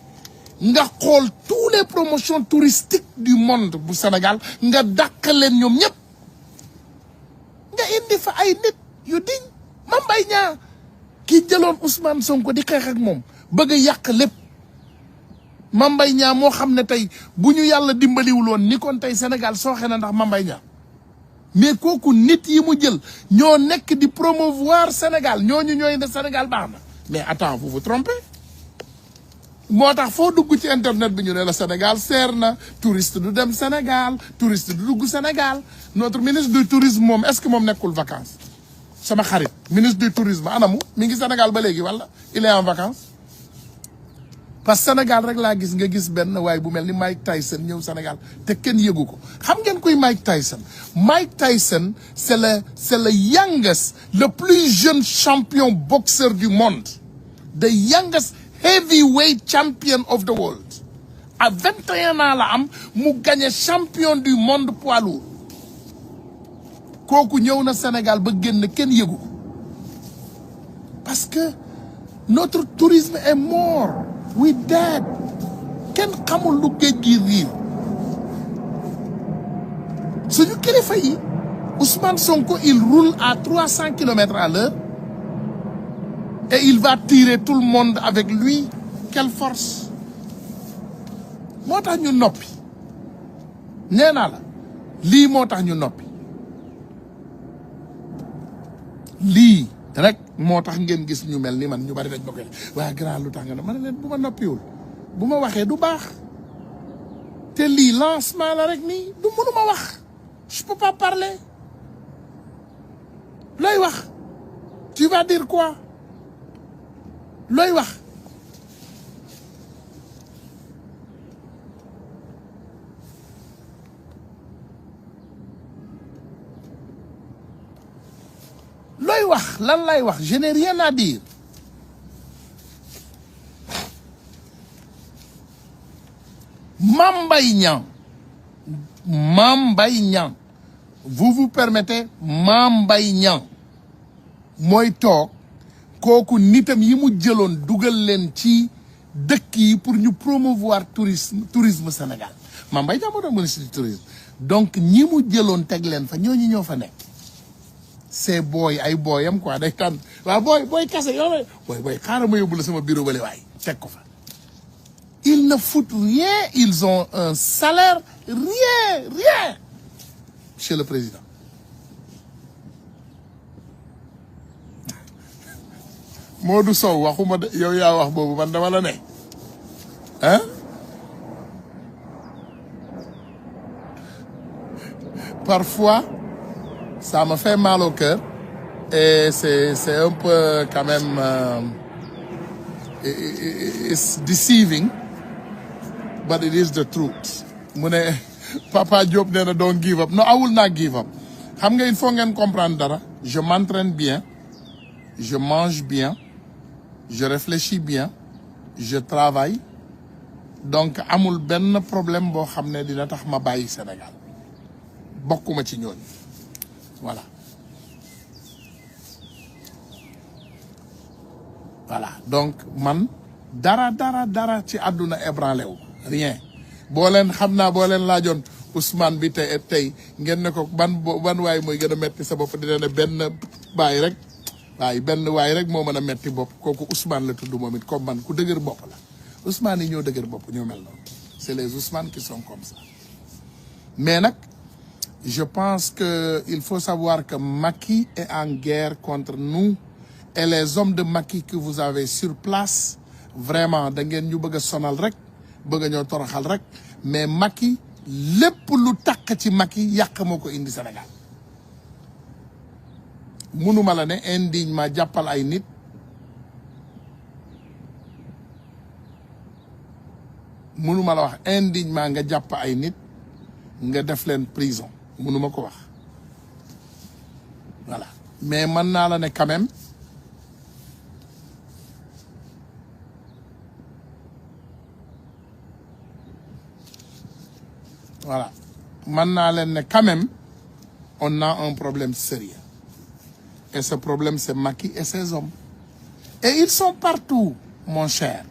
nga xool tous les promotions touristiques du monde bu Sénégal nga dàq leen ñoom ñëpp nga indi fa ay nit yu diñ Mame Mbaye Niang ki jëloon Ousmane Sonko di xeex ak moom bëgg a yàq lépp Mame Mbaye Niang moo xam ne tey bu ñu yàlla dimbaliwuloon ni kon tey Sénégal sooxe na ndax Mame Mbaye Niang mais kooku nit yi mu jël ñoo nekk di promouvoir Sénégal ñooñu ñooy ne Sénégal baax na mais attends vous vous trompez moo tax foo dugg ci internet bi ñu ne la Sénégal seer na touriste du dem Sénégal touriste du dugg Sénégal notre ministre du tourisme moom est-ce que moom nekkul vacances sama xarit ministre du tourisme anamu mi ngi Sénégal ba léegi wala il est en vacances parce que Sénégal rek laa gis nga gis benn waay bu mel ni Mike Tyson ñëw Sénégal te kenn yëgu ko xam ngeen kuy Mike Tyson c'est le youngest le plus jeune champion boxeur du monde the youngest heavyweight champion of the world à 21 ans la am mu gagné champion du monde poids lourd kooku ñëw na Sénégal ba génn kenn yëgu ko parce que notre tourisme est mort. We dead. Kenn xamul lu géej gi riir suñu kilifa yi Ousmane Sonko il roule à 300 km à l'heure et il va tirer tout le monde avec lui. Quelle force moo tax ñu noppi nee naa la lii moo tax ñu noppi lii rek moo tax ngeen gis ñu mel ni man ñu bari dañ ma koy waaye grand lu tax nga ne ma ne leen bu ma noppiwul bu ma waxee du baax te lii lancement la rek nii du mënuma wax je peux pas parler looy wax tu vas dire quoi looy wax looy wax lan lay wax je n'ai rien à dire Mame Mbaye Niang vous vous permettez Mame Mbaye Niang mooy toog kooku nitam yi mu jëloon dugal leen ci dëkk yi pour ñu promouvoir tourisme Sénégal Mame Mbaye Niang moo doon ministre du tourisme donc ñi mu jëloon teg leen fa ñooñu ñoo fa nekk c'est booy ay booyam quoi day tànn waaw booy kase yow booy xaaral ma yóbbu la sama bureau bale waay teg ko fa ils ne foutent rien ils ont un salaire rien monsieur le président Modou Sow waxuma de yow yaa wax boobu man dama la ne hein parfois ça me fait mal au cœur et c'est un peu quand même it's deceiving but it is the truth mu ne Papa Diop nee na don't give up no I will not give up xam nga il faut ngeen comprendre dara je m'entraîne bien je mange bien je réfléchis bien je travaille donc amul benn problème boo xam ne dina tax ma bàyyi Sénégal bokkuma ci ñooñu voilà donc man dara ci àdduna ébranlé wu rien boo leen xam naa boo leen laajoon Ousmane bi tey ngeen ne ko ban waay mooy gën a metti sa bopp dina ne benn waay rek moo mën a metti bopp kooku Ousmane la tudd moom it comme man ku dëgër bopp la Ousmane yi ñoo dëgër bopp ñoo mel noonu c'est les Ousmane qui sont comme ça mais nag je pense que il faut savoir que Macky est en guerre contre nous et les hommes de Macky que vous avez sur place vraiment da ngeen ñu bëgg a sonal rek bëgg a ñoo toroxal rek mais Macky lépp lu takk ci Macky yàq moo ko indi Sénégal mënuma la ne indignement jàppal ay nit mënuma la wax indignement nga jàpp ay nit nga def leen prison mënuma ko wax voilà mais mën naa la ne quand même voilà mën naa leen ne quand même on a un problème sérieux et ce problème c'est Macky et ses hommes et ils sont partout mon cher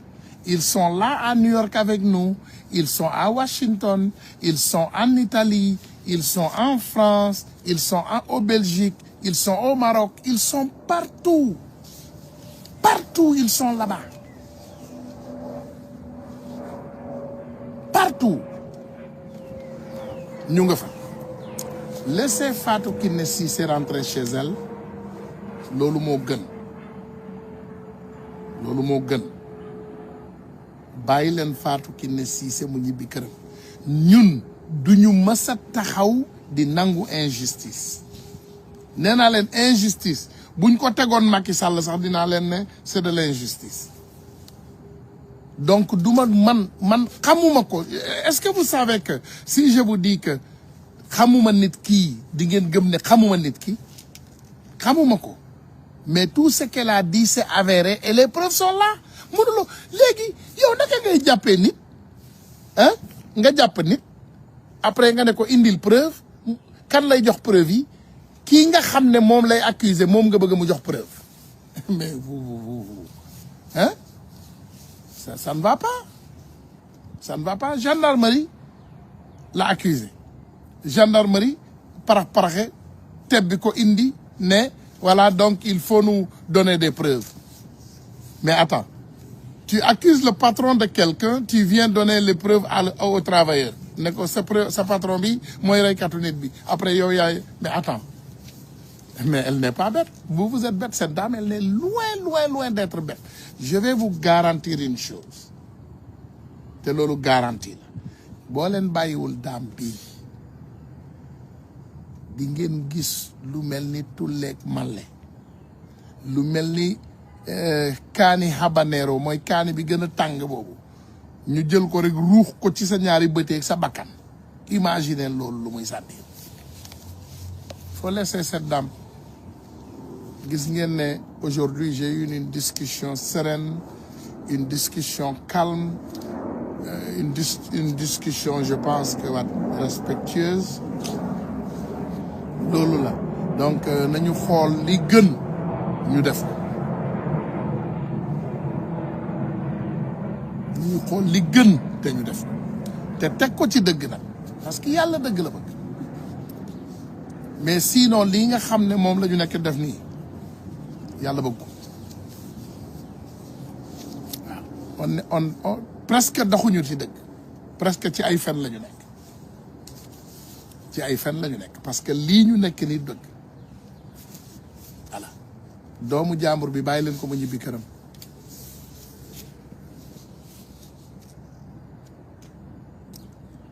ils sont là à New York avec nous ils sont à Washington ils sont en Italie ils sont en France ils sont au Belgique ils sont au Maroc ils sont partout ils sont là-bas partout ñu nga fa laissez Fatou Kiné Cissé rentrer chez elle loolu moo gën bàyyi leen Fatou Kiné Cissé mu ñibbi këram ñun duñu mës a taxaw di nangu injustice nee naa leen injustice buñ ko tegoon Macky Sall sax dinaa leen ne c'est de l'injustice donc duma man xamuma ko est-ce que vous savez que si je vous dis que xamuma nit kii di ngeen gëm ne xamuma nit ki xamuma ko mais tout ce qu'elle a dit c'est avéré et les preuves sont là mënuloo léegi yow naka ngay jàppee nit ah nga jàpp nit après nga ne ko indil preuve kan lay jox preuve yi kii nga xam ne moom lay accuser moom nga bëgg mu jox preuve mais vous Ça ne va pas. Ça ne va pas. Gendarmerie l'a accusé. Gendarmerie, paraxe, tebiko indi, ne, voilà, donc il faut nous donner des preuves. Mais attends, tu accuses le patron de quelqu'un, tu viens donner les preuves aux travailleurs. Sa patron bi, moi, bi. Après, yo, mais attends. Mais elle n'est pas bête. Vous êtes bête. Cette dame, elle est loin d'être bête. Je vais vous garantir une chose. C'est le garantie. Si vous ne bayiwul dame bi, di ngeen gis lu melni tulleeg male. Lu melni kaani habanero mooy kaani bi gën a tàng boobu. Ñu jël ko rek ruux ko ci sa ñaari bëteeg sa bakkan. Imaginez loolu lu muy sànni. Faut laisser cette dame. Aujourd'hui, j'ai eu une discussion sereine, une discussion calme, une discussion, je pense, que respectueuse. Lolo. Donc, nous avons les guns, nous devons. Nous avons les guns, nous devons. C'est côté de guns. Parce qu'il y a le de guns. Mais sinon, ce que nous savons, c'est que nous devons. Yalla bëgg on presque doxuñu ci dëgg presque ci ay fen lañu nekk parce que lii ñu nekk ni dëgg voilà doomu jàmbur bi bàyyi leen ko mu ñibbi këram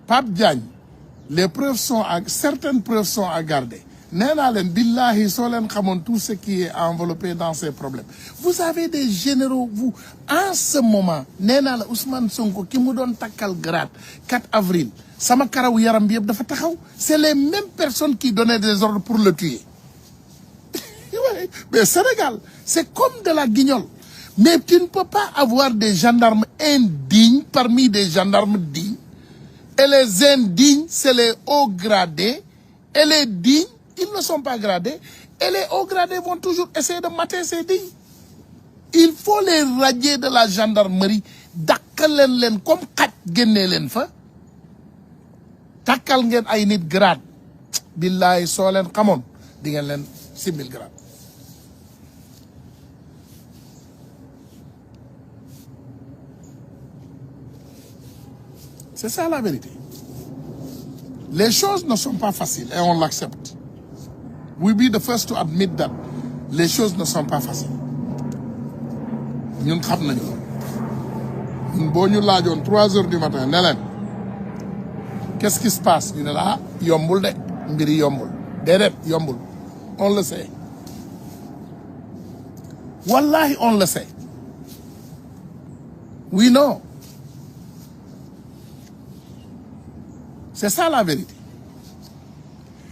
Pape Diagne certaines preuves sont à garder. Billahi, tout ce qui est enveloppé dans ces problèmes. Vous avez des généraux, vous, en ce moment, Ousmane Sonko, qui me donne takal grade, 4 avril, c'est les mêmes personnes qui donnaient des ordres pour le tuer. Mais Sénégal, c'est comme de la guignole. Mais tu ne peux pas avoir des gendarmes indignes parmi des gendarmes dignes. Et les indignes, c'est les hauts gradés. Et les dignes, ils ne sont pas gradés. Et les hauts gradés vont toujours essayer de mater ces dignes. Il faut les radier de la gendarmerie. Dakkal len comme kat génne len fa. Takkal ngeen ay nit grade. Billahi soo leen xamoon di ngeen leen 6000 grades. C'est ça la vérité. Les choses ne sont pas faciles et on l'accepte. We'll be the first to admit that les choses ne sont pas faciles. Ñun xam nañu. Ñun boo ñu laajoon 3 heures du matin ne leen qu'est-ce qui se passe? Ñu ne la yombul de mbiri yombul. Déedéet yombul. On le sait. Wallahi on le sait. We know. C'est ça la vérité.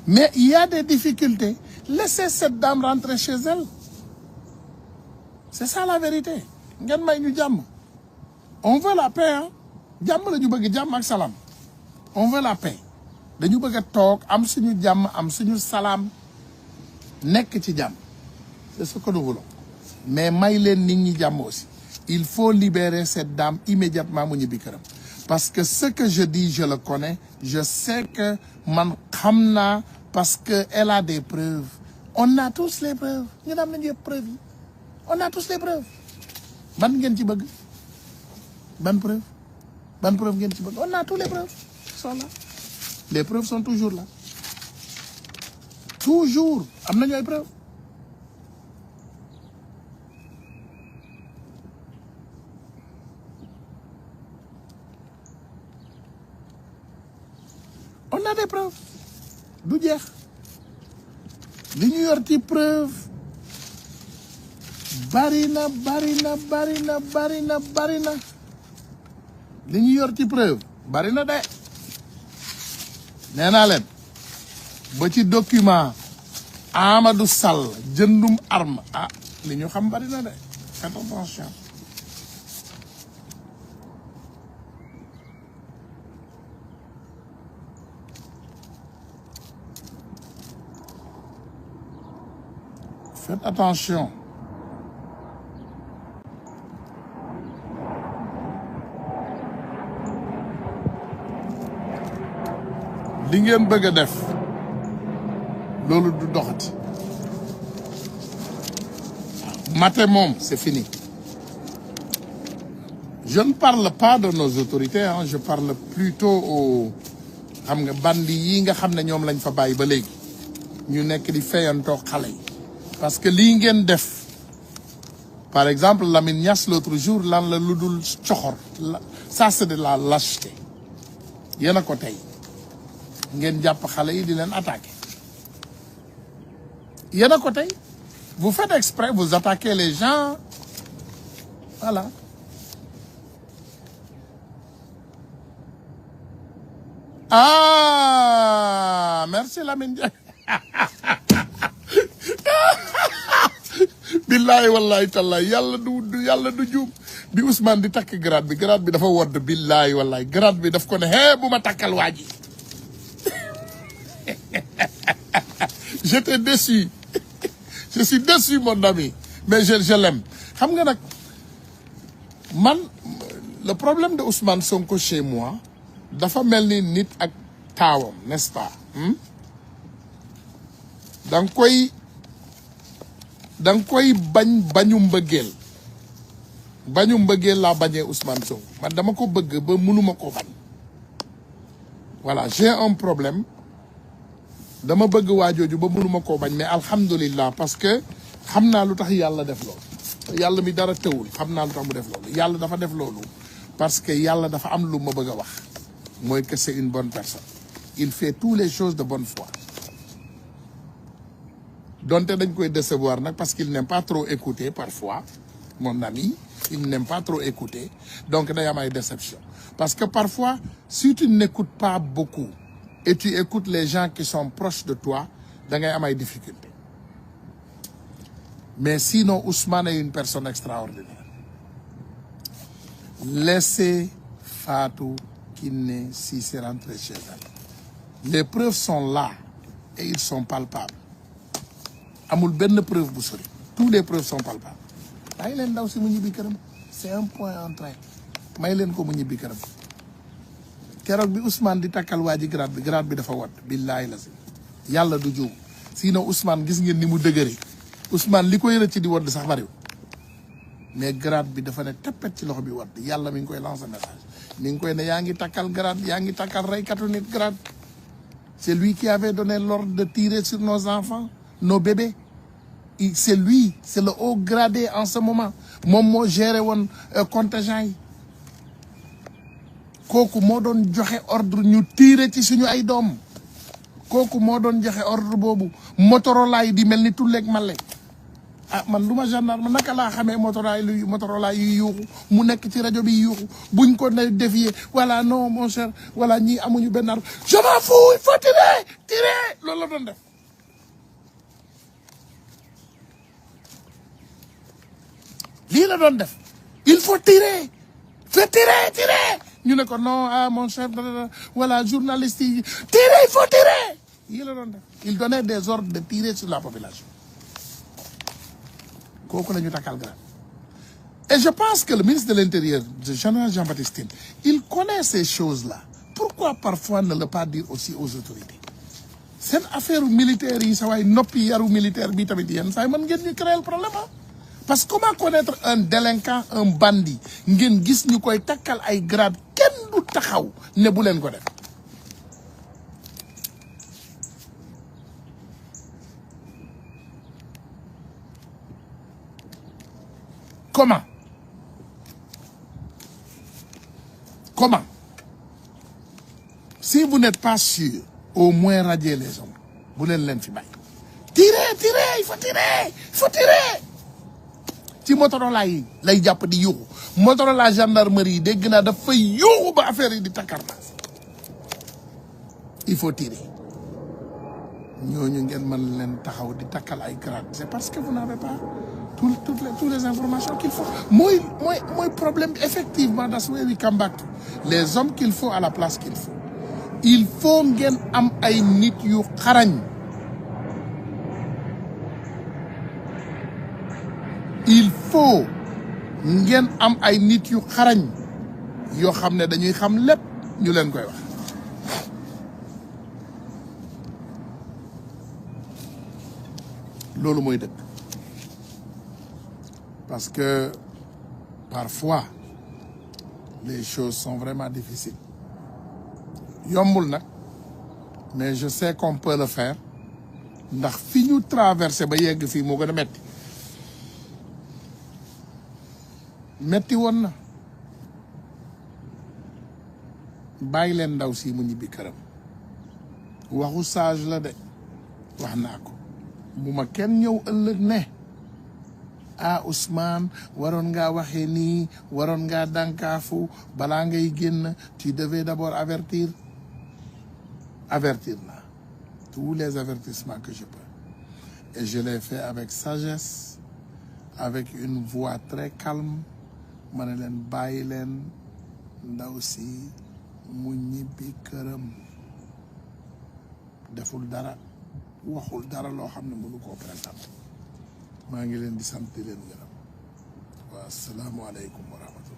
Mais il y a des difficultés. Laissez cette dame rentrer chez elle. C'est ça la vérité. On veut la paix. On veut la paix. Dañu bëgg tok am suñu jamm am suñu salam nek ci jamm. C'est ce que nous voulons. Mais may leen nit ñi jamm aussi. Il faut libérer cette dame immédiatement mu ñibi këram. Parce que ce que je dis, je le connais. Je sais que man xamna parce que elle a des preuves. On a tous les preuves. Ñu am nañu preuves. On a tous les preuves. Ban ngeen ci bëgg? Ban preuve? Ban preuve ngeen ci bëgg? On a tous les preuves. Ils sont là. Les preuves sont toujours là. Toujours. Am nañu ay preuves. On a des preuves. Du jeex. Li ñu yor ci preuve barina. Li ñu yor ci preuve barina de. Nee naa leen ba ci document Amadou Sall jëndum arme li ñu xam barina de. Faites attention. Faites attention. li ngeen bëgg a def loolu du doxati mate moom c'est fini. Je ne parle pas de nos autorités hein, je parle plutôt aux xam nga bandi yi nga xam ne ñoom lañ fa bàyyi ba léegi ñu nekk di fayantoo xale yi parce que lii ngeen def par exemple Lamine Niass l'autre jour lan la lu dul coxor ça c'est de la lâcheté yéen a ko tey ngeen jàpp xale yi di leen attaquer yéen a ko tey vous faites exprès vous attaquez les gens voilà. Ah merci Lamine Ndiaye billahi wallahi tallahi yàlla du juum bi Ousmane di takk grade bi dafa wodd billahi wallahi grade bi daf ko ne hee bu ma takkal waa ji j'étais déçu je suis déçu mon ami mais je l'aime xam nga nag man le problème de Ousmane Sonko chez moi dafa mel ni nit ak taawam n'est-ce pas danga koy bañu mbëggeel laa bañee Ousmane Sonko man dama ko bëgg ba mënuma ko bañ voilà j'ai un problème dama bëgg waajooju ba mënuma koo bañ mais alhamdulillah parce que xam naa lu tax yàlla def loolu yàlla mi dara tëwul xam naa lu tax mu def loolu yàlla dafa def loolu parce que yàlla dafa am lu ma bëgg a wax mooy que c'est une bonne personne il fait toutes les choses de bonne foi donte dañ koy décevoir nag parce qu'il n'aime pas trop écouter parfois mon ami il n'aime pas trop écouter donc day am ay déception parce que parfois si tu n'écoutes pas beaucoup et tu écoutes les gens qui sont proches de toi da ngay am ay difficultés mais sinon Ousmane est une personne extraordinaire laissez Fatou Kiné Cissé rentrer chez elle les preuves sont là et ils sont palpables amul benn preuve bu sori tous les preuves sont palpables bàyyi leen ndaw si mu ñibbi këram c'est un point en train may leen ko mu ñibbi këram keroog bi Ousmane di takkal waa ji grade bi dafa wat billaahi la si yàlla du juum sinon Ousmane gis ngeen ni mu dëgëree Ousmane li koy rëcc di wadd sax bariwul mais grade bi dafa ne teppet ci loxo bi wadd yàlla mi ngi koy lancer message mi ngi koy ne yaa ngi takkal grade yaa ngi takkal reykatu nit grade c'est lui qui avait donné l'ordre de tirer sur nos enfants nos bébés c'est lui c'est le haut gradé en ce moment moom moo géré woon contingent yi kooku moo doon joxe ordre ñu tirer ci suñu ay doom kooku moo doon joxe ordre boobu Motorola yi di mel ni tulleeg male ah man lu ma gendarme naka laa xamee Motorola yi yuuxu mu nekk ci rajo bi yuuxu buñ ko ne défier voilà non mon cher voilà ñii amuñu benn arme je m'en fous il faut tirer loolu la doon def lii la doon def il faut tirer ñu ne ko non ah mon cher voilà journaliste yi tirer il faut tirer lii la doon def il donnait des ordres de tirer sur la population kooku la ñu takkal grade et je pense que le ministre de l'Intérieur le général Jean-Baptiste Tine il connaît ces choses-là pourquoi parfois ne le pas dire aussi aux autorités seen affaire militaire yi sa waay noppi yaru militaire bi tamit yéen saa yi mën ngeen ñu créer le problème ah parce que comment connaître un délinquant un bandit ngeen gis ñu koy takkal ay grade kenn du taxaw ne bu leen ko def comment si vous n'êtes pas sûr au moins radier les hommes bu leen fi bàyyi tirez il faut tirer ci Motorola yi lay jàpp di yuuxu Motorola gendarmerie yi dégg naa daf fay yuuxu ba affaire yi di takkarnaas il faut tirer ñooñu ngeen mën leen taxaw di takkal ay grade c'est parce que vous n'avez pas toutes les informations qu'il faut mooy problème bi effectivement that's where we come back to les hommes qu'il faut à la place qu'il faut il faut ngeen am ay nit yu xarañ il faut ngeen am ay nit yu xarañ yoo xam ne dañuy xam lépp ñu leen koy wax loolu mooy dëgg parce que parfois les choses sont vraiment difficiles yombul nag mais je sais qu'on peut le faire ndax fi ñu traversé ba yegg fii moo gën a metti woon na bàyyi leen ndaw si mu ñibbi këram waxu sage la de wax naa ko bu ma kenn ñëw ëllëg ne ah Ousmane waroon ngaa waxee nii waroon ngaa dànkaafu balaa ngay génn tu devais d'abord avertir naa tous les avertissements que je peux et je l'ai fait avec sagesse avec une voix très calme ma ne leen bàyyi leen ndaw si mu ñibbi këram deful dara waxul dara loo xam ne mënu koo présenté maa ngi leen di sant di leen gërëm wa salaamu aleykum wa rahmatullah